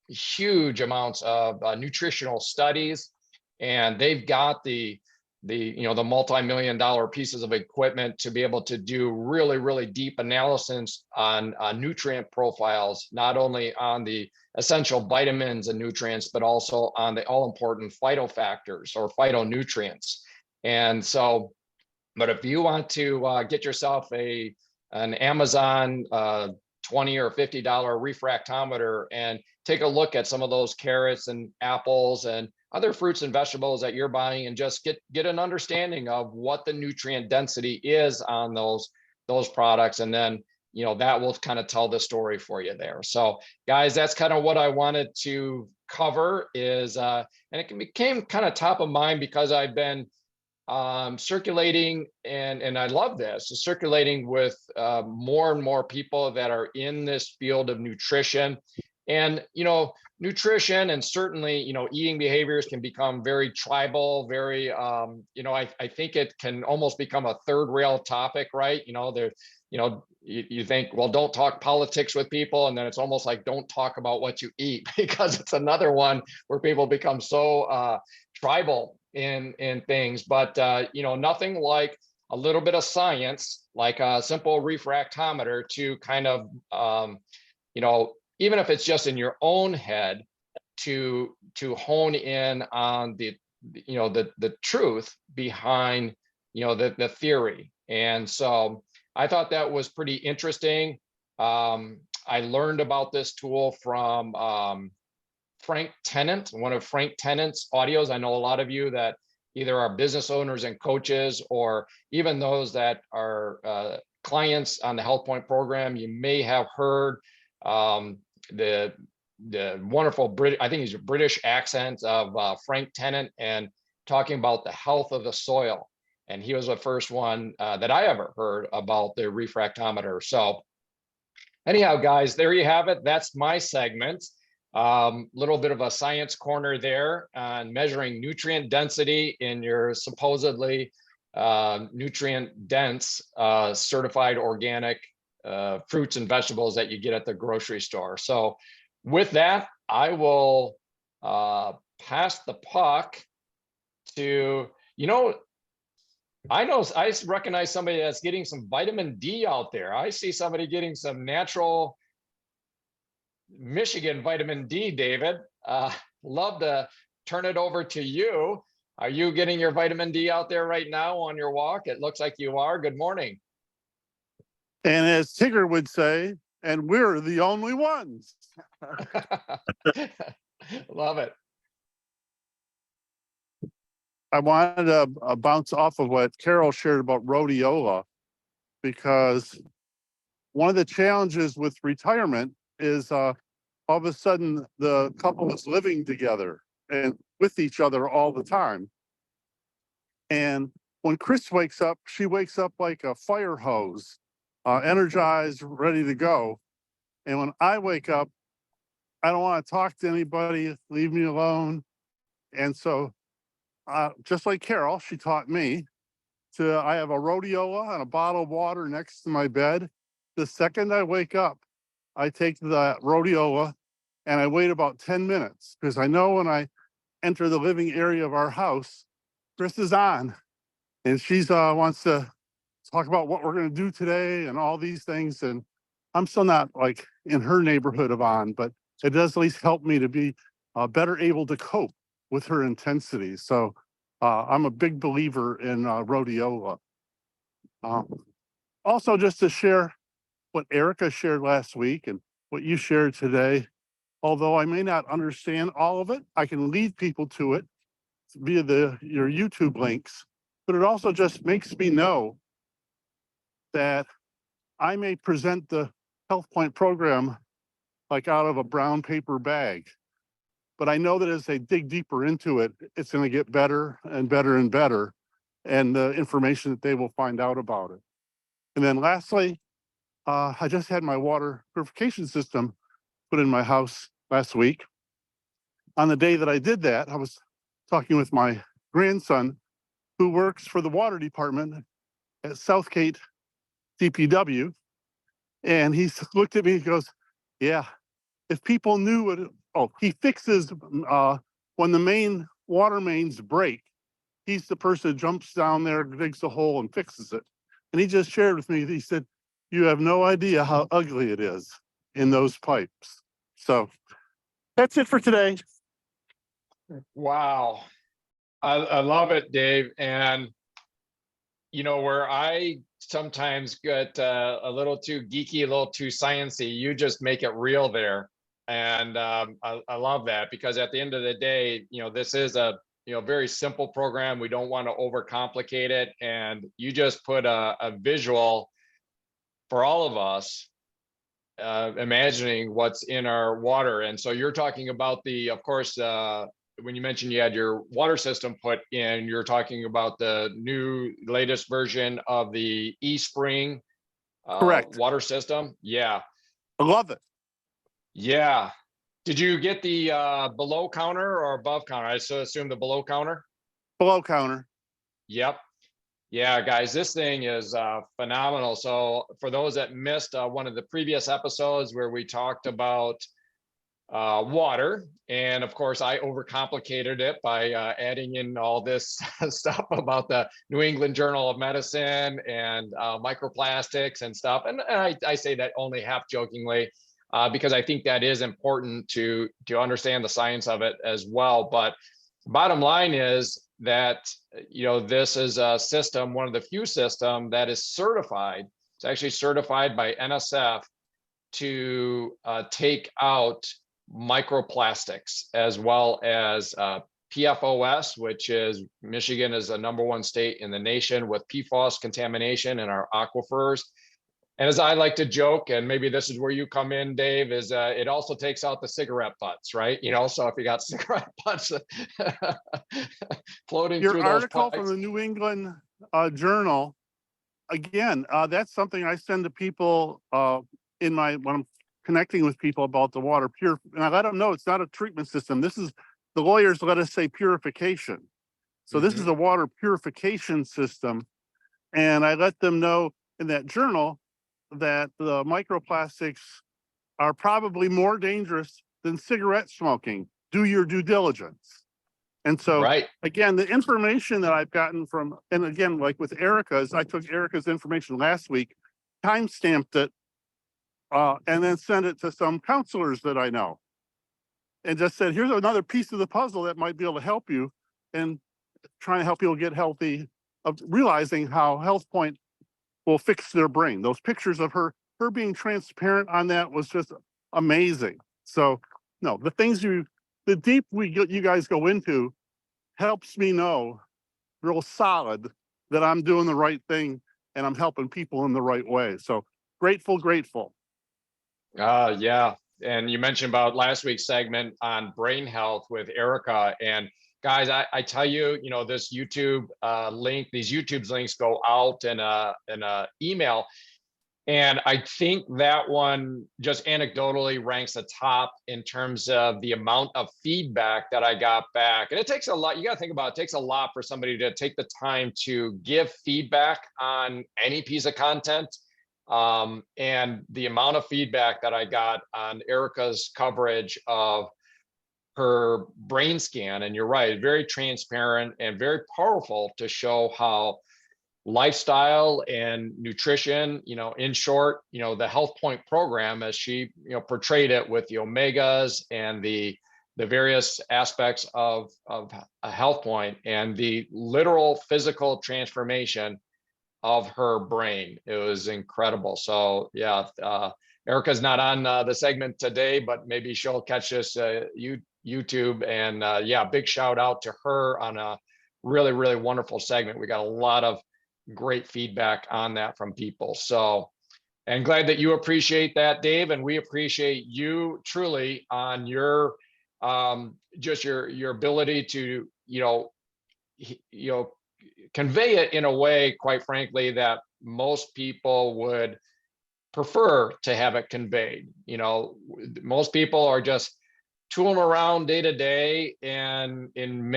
huge amounts of nutritional studies. And they've got the you know, the multi-million-dollar pieces of equipment to be able to do really, really deep analysis on nutrient profiles, not only on the essential vitamins and nutrients, but also on the all-important phytofactors or phytonutrients. And so, but if you want to get yourself an Amazon $20 or $50 refractometer and take a look at some of those carrots and apples, and other fruits and vegetables that you're buying, and just get an understanding of what the nutrient density is on those products. And then, that will kind of tell the story for you there. So guys, that's kind of what I wanted to cover is, and it became kind of top of mind because I've been circulating, and I love this, circulating with more and more people that are in this field of nutrition. And nutrition, and certainly eating behaviors can become very tribal, very I think it can almost become a third rail topic, right? There, you think, well, don't talk politics with people, and then it's almost like don't talk about what you eat, because it's another one where people become so tribal in things. But nothing like a little bit of science, like a simple refractometer, to kind of even if it's just in your own head, to hone in on the truth behind the theory. And so I thought that was pretty interesting. I learned about this tool from Frank Tennant, one of Frank Tennant's audios. I know a lot of you that either are business owners and coaches, or even those that are clients on the HealthPointe program. You may have heard the wonderful British, I think he's a British accent of Frank Tennant, and talking about the health of the soil. And he was the first one that I ever heard about the refractometer. So anyhow, guys, there you have it. That's my segment. Little bit of a science corner there on measuring nutrient density in your supposedly nutrient dense certified organic fruits and vegetables that you get at the grocery store. So with that, I will pass the puck to, I recognize somebody that's getting some vitamin D out there. I see somebody getting some natural Michigan vitamin D, David. Love to turn it over to you. Are you getting your vitamin D out there right now on your walk? It looks like you are. Good morning. And as Tigger would say, and we're the only ones. Love it. I wanted to bounce off of what Carol shared about rhodiola, because one of the challenges with retirement is all of a sudden the couple is living together and with each other all the time. And when Chris wakes up, she wakes up like a fire hose, energized, ready to go. And when I wake up, I don't want to talk to anybody, leave me alone. And so just like Carol, she taught me I have a rhodiola and a bottle of water next to my bed. The second I wake up, I take the rhodiola and I wait about 10 minutes, because I know when I enter the living area of our house, Chris is on, and she's wants to talk about what we're going to do today and all these things. And I'm still not like in her neighborhood of on, but it does at least help me to be better able to cope with her intensity. So I'm a big believer in rhodiola. Also, just to share what Erica shared last week and what you shared today, although I may not understand all of it, I can lead people to it via your YouTube links. But it also just makes me know that I may present the HealthPointe program like out of a brown paper bag. But I know that as they dig deeper into it, it's going to get better and better and better, and the information that they will find out about it. And then lastly, I just had my water purification system put in my house last week. On the day that I did that, I was talking with my grandson, who works for the water department at Southgate DPW. And he looked at me and goes, yeah, if people knew what, he fixes when the main water mains break. He's the person who jumps down there, digs a hole and fixes it. And he just shared with me, he said, you have no idea how ugly it is in those pipes. So that's it for today. Wow. I love it, Dave. And where I sometimes get a little too geeky, a little too sciencey, you just make it real there. And I love that, because at the end of the day, this is a very simple program. We don't want to overcomplicate it. And you just put a visual for all of us, imagining what's in our water. And so you're talking about of course, when you mentioned you had your water system put in, you're talking about the latest version of the eSpring Correct. water system. Yeah. I love it. Yeah. Did you get the below counter or above counter? I so assume the below counter. Below counter. Yep. Yeah, guys, this thing is phenomenal. So for those that missed one of the previous episodes where we talked about water, and of course I overcomplicated it by adding in all this stuff about the New England Journal of Medicine and microplastics and stuff. And I say that only half jokingly, because I think that is important to understand the science of it as well. But bottom line is that this is a system, one of the few systems that is certified. It's actually certified by NSF to take out microplastics, as well as PFOS, which is Michigan is the #1 state in the nation with PFOS contamination in our aquifers. And as I like to joke, and maybe this is where you come in, Dave, is it also takes out the cigarette butts, right? So if you got cigarette butts floating Your through those article pipes. from the New England Journal, again, that's something I send to people when I'm connecting with people about the water pure, and I let them know it's not a treatment system. This is, the lawyers let us say, purification. So this is a water purification system, and I let them know in that journal that the microplastics are probably more dangerous than cigarette smoking. Do your due diligence. And so, Right. again, the information that I've gotten from, and again, like with Erica's, I took Erica's information last week, time-stamped it, and then sent it to some counselors that I know, and just said, here's another piece of the puzzle that might be able to help you and trying to help people get healthy, of realizing how HealthPointe will fix their brain. Those pictures of her being transparent on that was just amazing. So no, the deep you guys go into helps me know real solid that I'm doing the right thing and I'm helping people in the right way. So grateful. Yeah. And you mentioned about last week's segment on brain health with Erica. And guys, I tell you, this YouTube link, these YouTube's links go out in a email. And I think that one just anecdotally ranks the top in terms of the amount of feedback that I got back. And it takes a lot. You got to think about it. It takes a lot for somebody to take the time to give feedback on any piece of content. And the amount of feedback that I got on Erica's coverage of her brain scan, and you're right, very transparent and very powerful to show how lifestyle and nutrition, in short, the HealthPointe program, as she, portrayed it with the omegas and the various aspects of a HealthPointe and the literal physical transformation of her brain. It was incredible. So yeah, Erica's not on the segment today, but maybe she'll catch this YouTube. And yeah, big shout out to her on a really, really wonderful segment. We got a lot of great feedback on that from people. So, and glad that you appreciate that, Dave. And we appreciate you truly on your just your ability to convey it in a way, quite frankly, that most people would prefer to have it conveyed. Most people are just tooling around day to day, and in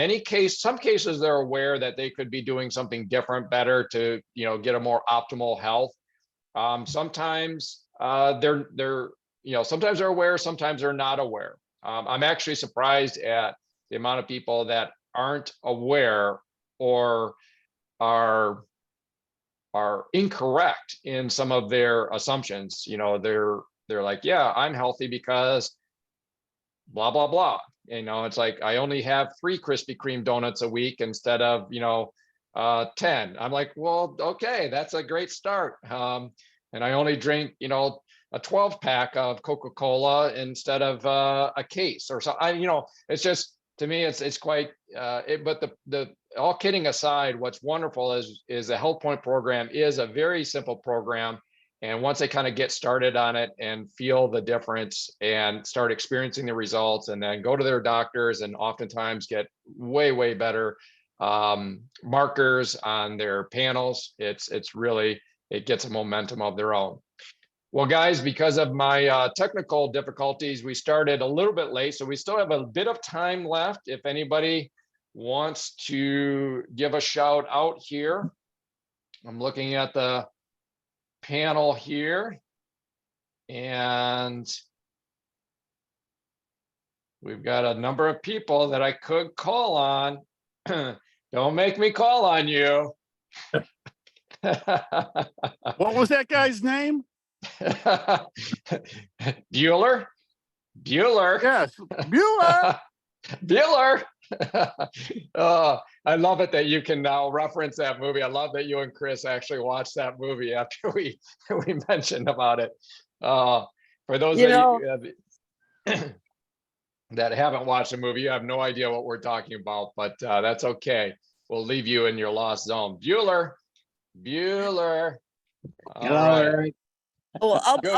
some cases they're aware that they could be doing something different, better to get a more optimal health. Sometimes sometimes they're aware, sometimes they're not aware. I'm actually surprised at the amount of people that aren't aware or are incorrect in some of their assumptions. They're like, yeah, I'm healthy because blah, blah, blah. It's like, I only have 3 Krispy Kreme donuts a week instead of, 10. I'm like, well, okay, that's a great start. And I only drink, a 12 pack of Coca-Cola instead of a case or so. It's just, to me, it's quite, but the all kidding aside, what's wonderful is the HealthPointe program is a very simple program. And once they kind of get started on it and feel the difference and start experiencing the results, and then go to their doctors and oftentimes get way, way better markers on their panels, it's really, it gets a momentum of their own. Well, guys, because of my technical difficulties, we started a little bit late, so we still have a bit of time left. If anybody wants to give a shout out here, I'm looking at the panel here, and we've got a number of people that I could call on. Don't make me call on you. What was that guy's name? Bueller. Yes, Bueller. Bueller. I love it that you can now reference that movie. I love that you and Chris actually watched that movie after we mentioned about it. For those of you that haven't watched the movie, you have no idea what we're talking about, but that's okay. We'll leave you in your lost zone. Bueller. All right. Well, Good.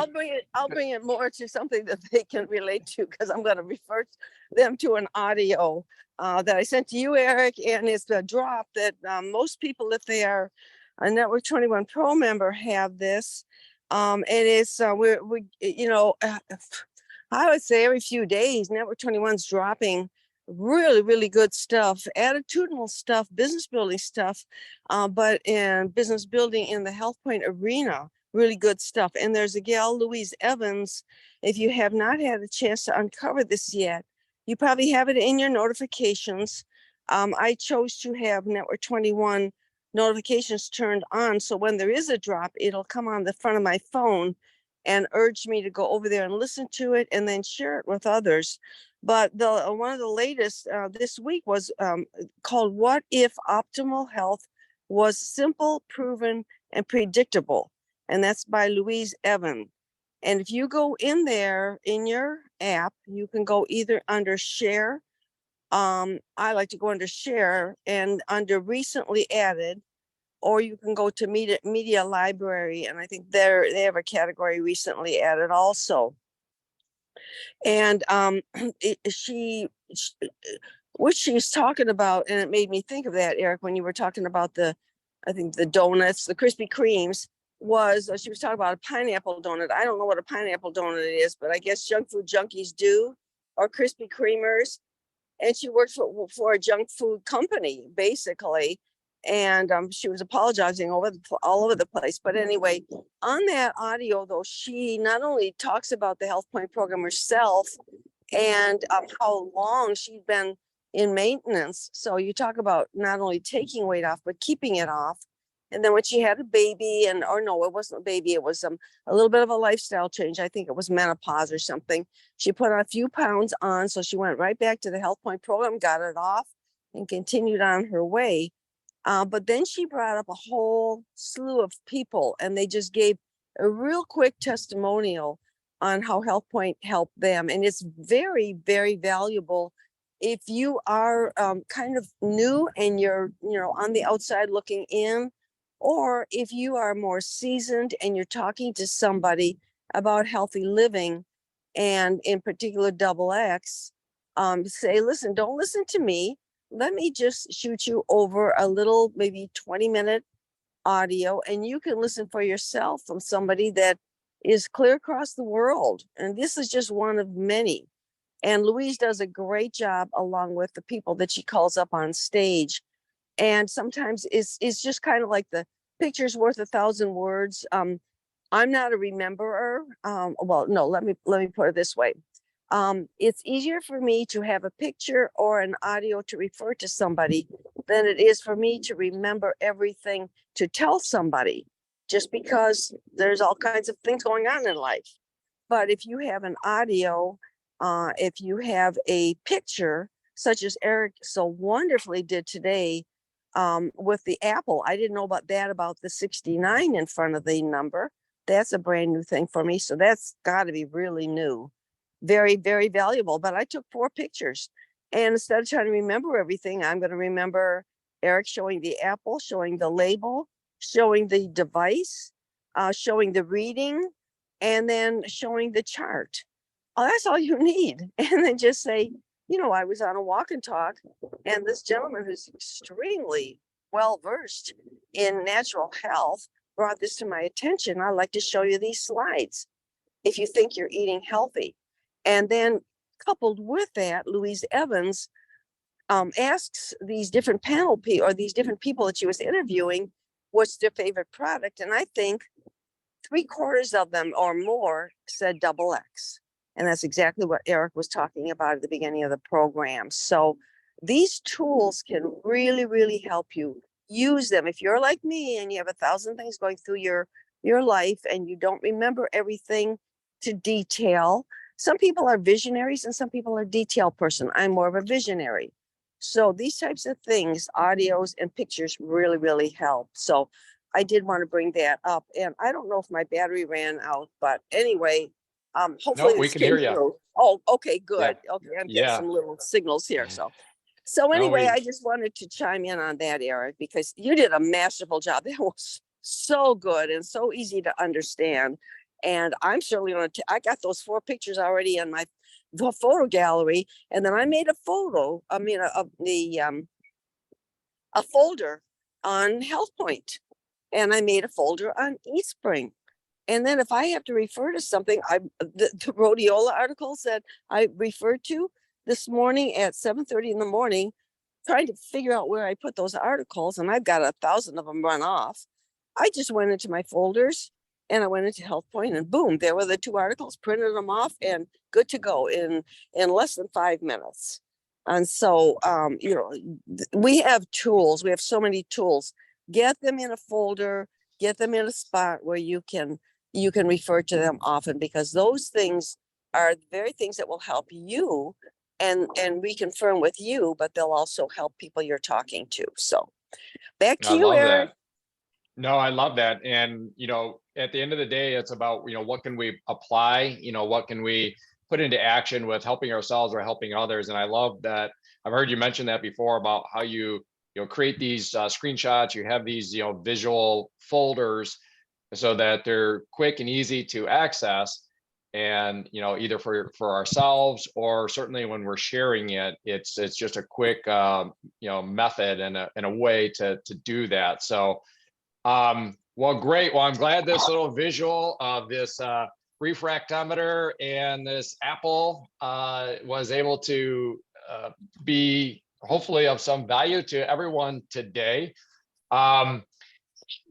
I'll bring it more to something that they can relate to, because I'm going to refer them to an audio that I sent to you, Eric, and it's a drop that most people, if they are a Network 21 Pro member, have this. And it's I would say every few days, Network 21's dropping really, really good stuff, attitudinal stuff, business building stuff, but in business building in the HealthPointe arena, really good stuff. And there's a gal, Louise Evans. If you have not had a chance to uncover this yet, you probably have it in your notifications. I chose to have Network 21 notifications turned on, so when there is a drop, it'll come on the front of my phone and urge me to go over there and listen to it and then share it with others. But one of the latest this week was called "What If Optimal Health Was Simple, Proven, and Predictable?" And that's by Louise Evans. And if you go in there in your app, you can go either under share. I like to go under share and under recently added, or you can go to media library. And I think they have a category recently added also. And what she's talking about, and it made me think of that, Eric, when you were talking about the donuts, the Krispy Kremes, was she was talking about a pineapple donut. I don't know what a pineapple donut is, but I guess junk food junkies do, or Krispy Kremers. And she worked for a junk food company, basically. And she was apologizing all over the place. But anyway, on that audio, though, she not only talks about the HealthPointe program herself and how long she'd been in maintenance. So you talk about not only taking weight off, but keeping it off. And then when she had a baby, or no, it wasn't a baby, it was a little bit of a lifestyle change. I think it was menopause or something. She put a few pounds on, so she went right back to the HealthPointe program, got it off, and continued on her way. But then she brought up a whole slew of people, and they just gave a real quick testimonial on how HealthPointe helped them. And it's very, very valuable if you are kind of new and you're on the outside looking in, or if you are more seasoned and you're talking to somebody about healthy living, and in particular XX, say, listen, don't listen to me. Let me just shoot you over a little, maybe 20-minute audio, and you can listen for yourself from somebody that is clear across the world. And this is just one of many. And Louise does a great job along with the people that she calls up on stage. And sometimes it's just kind of like the picture's worth 1,000 words. I'm not a rememberer. Well, no, let me put it this way. It's easier for me to have a picture or an audio to refer to somebody than it is for me to remember everything to tell somebody, just because there's all kinds of things going on in life. But if you have an audio, if you have a picture, such as Eric so wonderfully did today with the apple, I didn't know about that, about the 69 in front of the number. That's a brand new thing for me. So that's got to be really new. Very, very valuable. But I took 4 pictures. And instead of trying to remember everything, I'm going to remember Eric showing the apple, showing the label, showing the device, showing the reading, and then showing the chart. Oh, that's all you need. And then just say, I was on a walk and talk, and this gentleman who's extremely well versed in natural health brought this to my attention. I'd like to show you these slides if you think you're eating healthy. And then coupled with that, Louise Evans asks these different these different people that she was interviewing, what's their favorite product? And I think 3/4 of them or more said double X. And that's exactly what Eric was talking about at the beginning of the program. So these tools can really, really help you. Use them. If you're like me and you have 1,000 things going through your life and you don't remember everything to detail, some people are visionaries and some people are detail person. I'm more of a visionary. So these types of things, audios and pictures really, really help. So I did want to bring that up. And I don't know if my battery ran out, but anyway, hopefully No, we this can came hear you. through. Oh, okay, Yeah. good. Okay, I'm getting Yeah. some little signals here. So No, anyway, I just wanted to chime in on that, Eric, because you did a masterful job. That was so good and so easy to understand. And I'm certainly going to, I got those 4 pictures already in the photo gallery. And then I made a photo, a folder on HealthPointe. And I made a folder on eSpring. And then if I have to refer to something, the rhodiola articles that I referred to this morning at 7:30 in the morning, trying to figure out where I put those articles, and I've got 1,000 of them run off. I just went into my folders and I went into HealthPointe, and boom, there were the 2 articles, printed them off, and good to go in less than 5 minutes. And so, we have tools. We have so many tools. Get them in a folder. Get them in a spot where you can refer to them often, because those things are the very things that will help you and reconfirm with you, but they'll also help people you're talking to. So back to I you, love Eric. that. No, I love that. And, at the end of the day, it's about, what can we apply? What can we put into action with helping ourselves or helping others? And I love that. I've heard you mention that before about how you create these screenshots. You have these, visual folders so that they're quick and easy to access. And, either for ourselves or certainly when we're sharing it, it's just a quick, method and a way to do that. So, well, great. Well, I'm glad this little visual of this refractometer and this apple was able to be hopefully of some value to everyone today.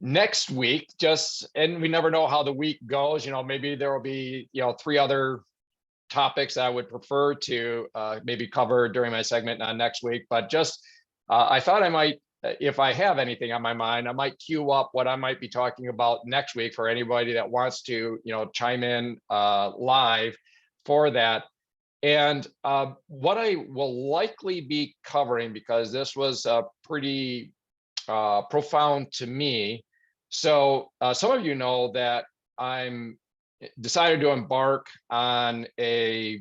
Next week, and we never know how the week goes, maybe there will be, 3 other topics I would prefer to maybe cover during my segment next week, but just I thought I might, if I have anything on my mind, I might queue up what I might be talking about next week for anybody that wants to, chime in live for that. And what I will likely be covering, because this was pretty profound to me. So some of you know that I'm decided to embark on a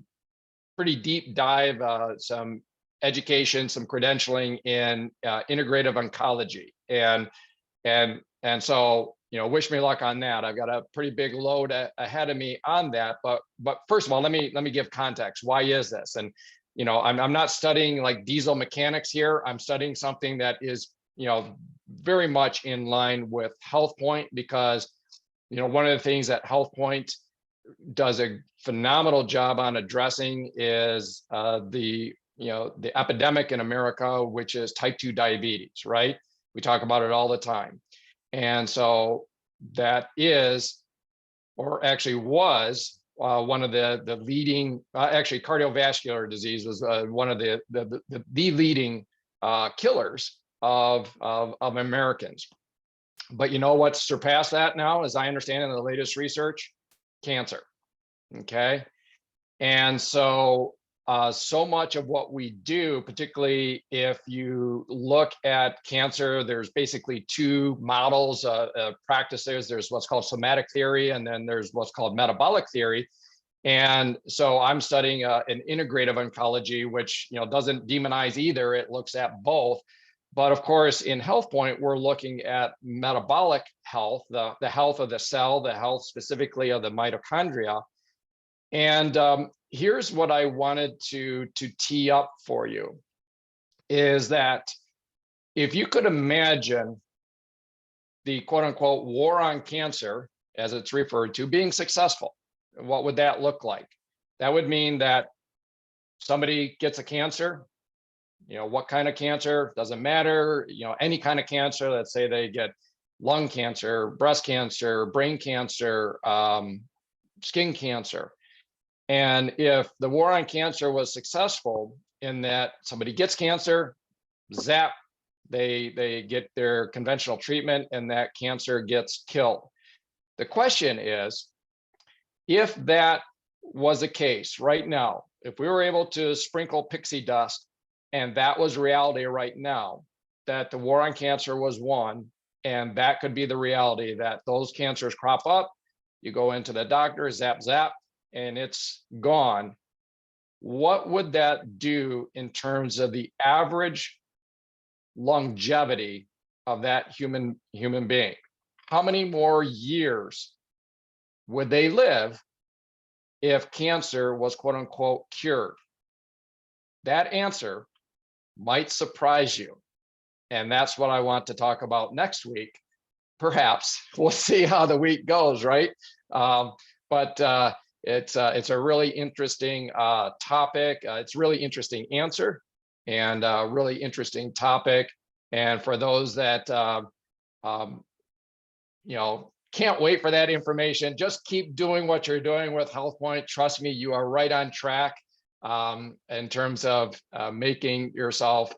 pretty deep dive, some education, some credentialing in integrative oncology, and so wish me luck on that. I've got a pretty big load ahead of me on that. But first of all, let me give context. Why is this? And I'm not studying like diesel mechanics here. I'm studying something that is very much in line with HealthPointe, because one of the things that HealthPointe does a phenomenal job on addressing is the epidemic in America, which is type 2 diabetes, right? We talk about it all the time. And so that is, or actually was, one of the leading, actually cardiovascular disease was one of the leading killers of Americans. But what's surpassed that now, as I understand in the latest research? Cancer. Okay. And so so much of what we do, particularly if you look at cancer, there's basically two models, practices. There's what's called somatic theory, and then there's what's called metabolic theory. And so I'm studying an integrative oncology, which doesn't demonize either. It looks at both. But of course, in HealthPointe, we're looking at metabolic health, the health of the cell, the health specifically of the mitochondria. And here's what I wanted to tee up for you, is that if you could imagine the quote unquote war on cancer, as it's referred to, being successful, what would that look like? That would mean that somebody gets a cancer, what kind of cancer, doesn't matter, any kind of cancer. Let's say they get lung cancer, breast cancer, brain cancer, skin cancer. And if the war on cancer was successful in that somebody gets cancer, zap, they get their conventional treatment and that cancer gets killed. The question is, if that was the case right now, if we were able to sprinkle pixie dust and that was reality right now, that the war on cancer was won, and that could be the reality, that those cancers crop up, you go into the doctor, zap, zap, and it's gone, what would that do in terms of the average longevity of that human being? How many more years would they live if cancer was quote unquote cured? That answer might surprise you. And that's what I want to talk about next week. Perhaps we'll see how the week goes, right? But it's a really interesting topic. It's a really interesting answer, and a really interesting topic. And for those that can't wait for that information, just keep doing what you're doing with HealthPointe. Trust me, you are right on track in terms of making yourself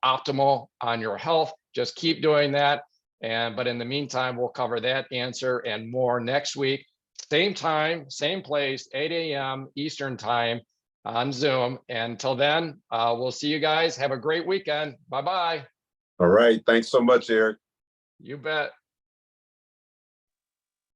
optimal on your health. Just keep doing that. But in the meantime, we'll cover that answer and more next week. Same time, same place, 8 a.m. Eastern time on Zoom. And until then, we'll see you guys. Have a great weekend. Bye-bye. All right. Thanks so much, Eric. You bet.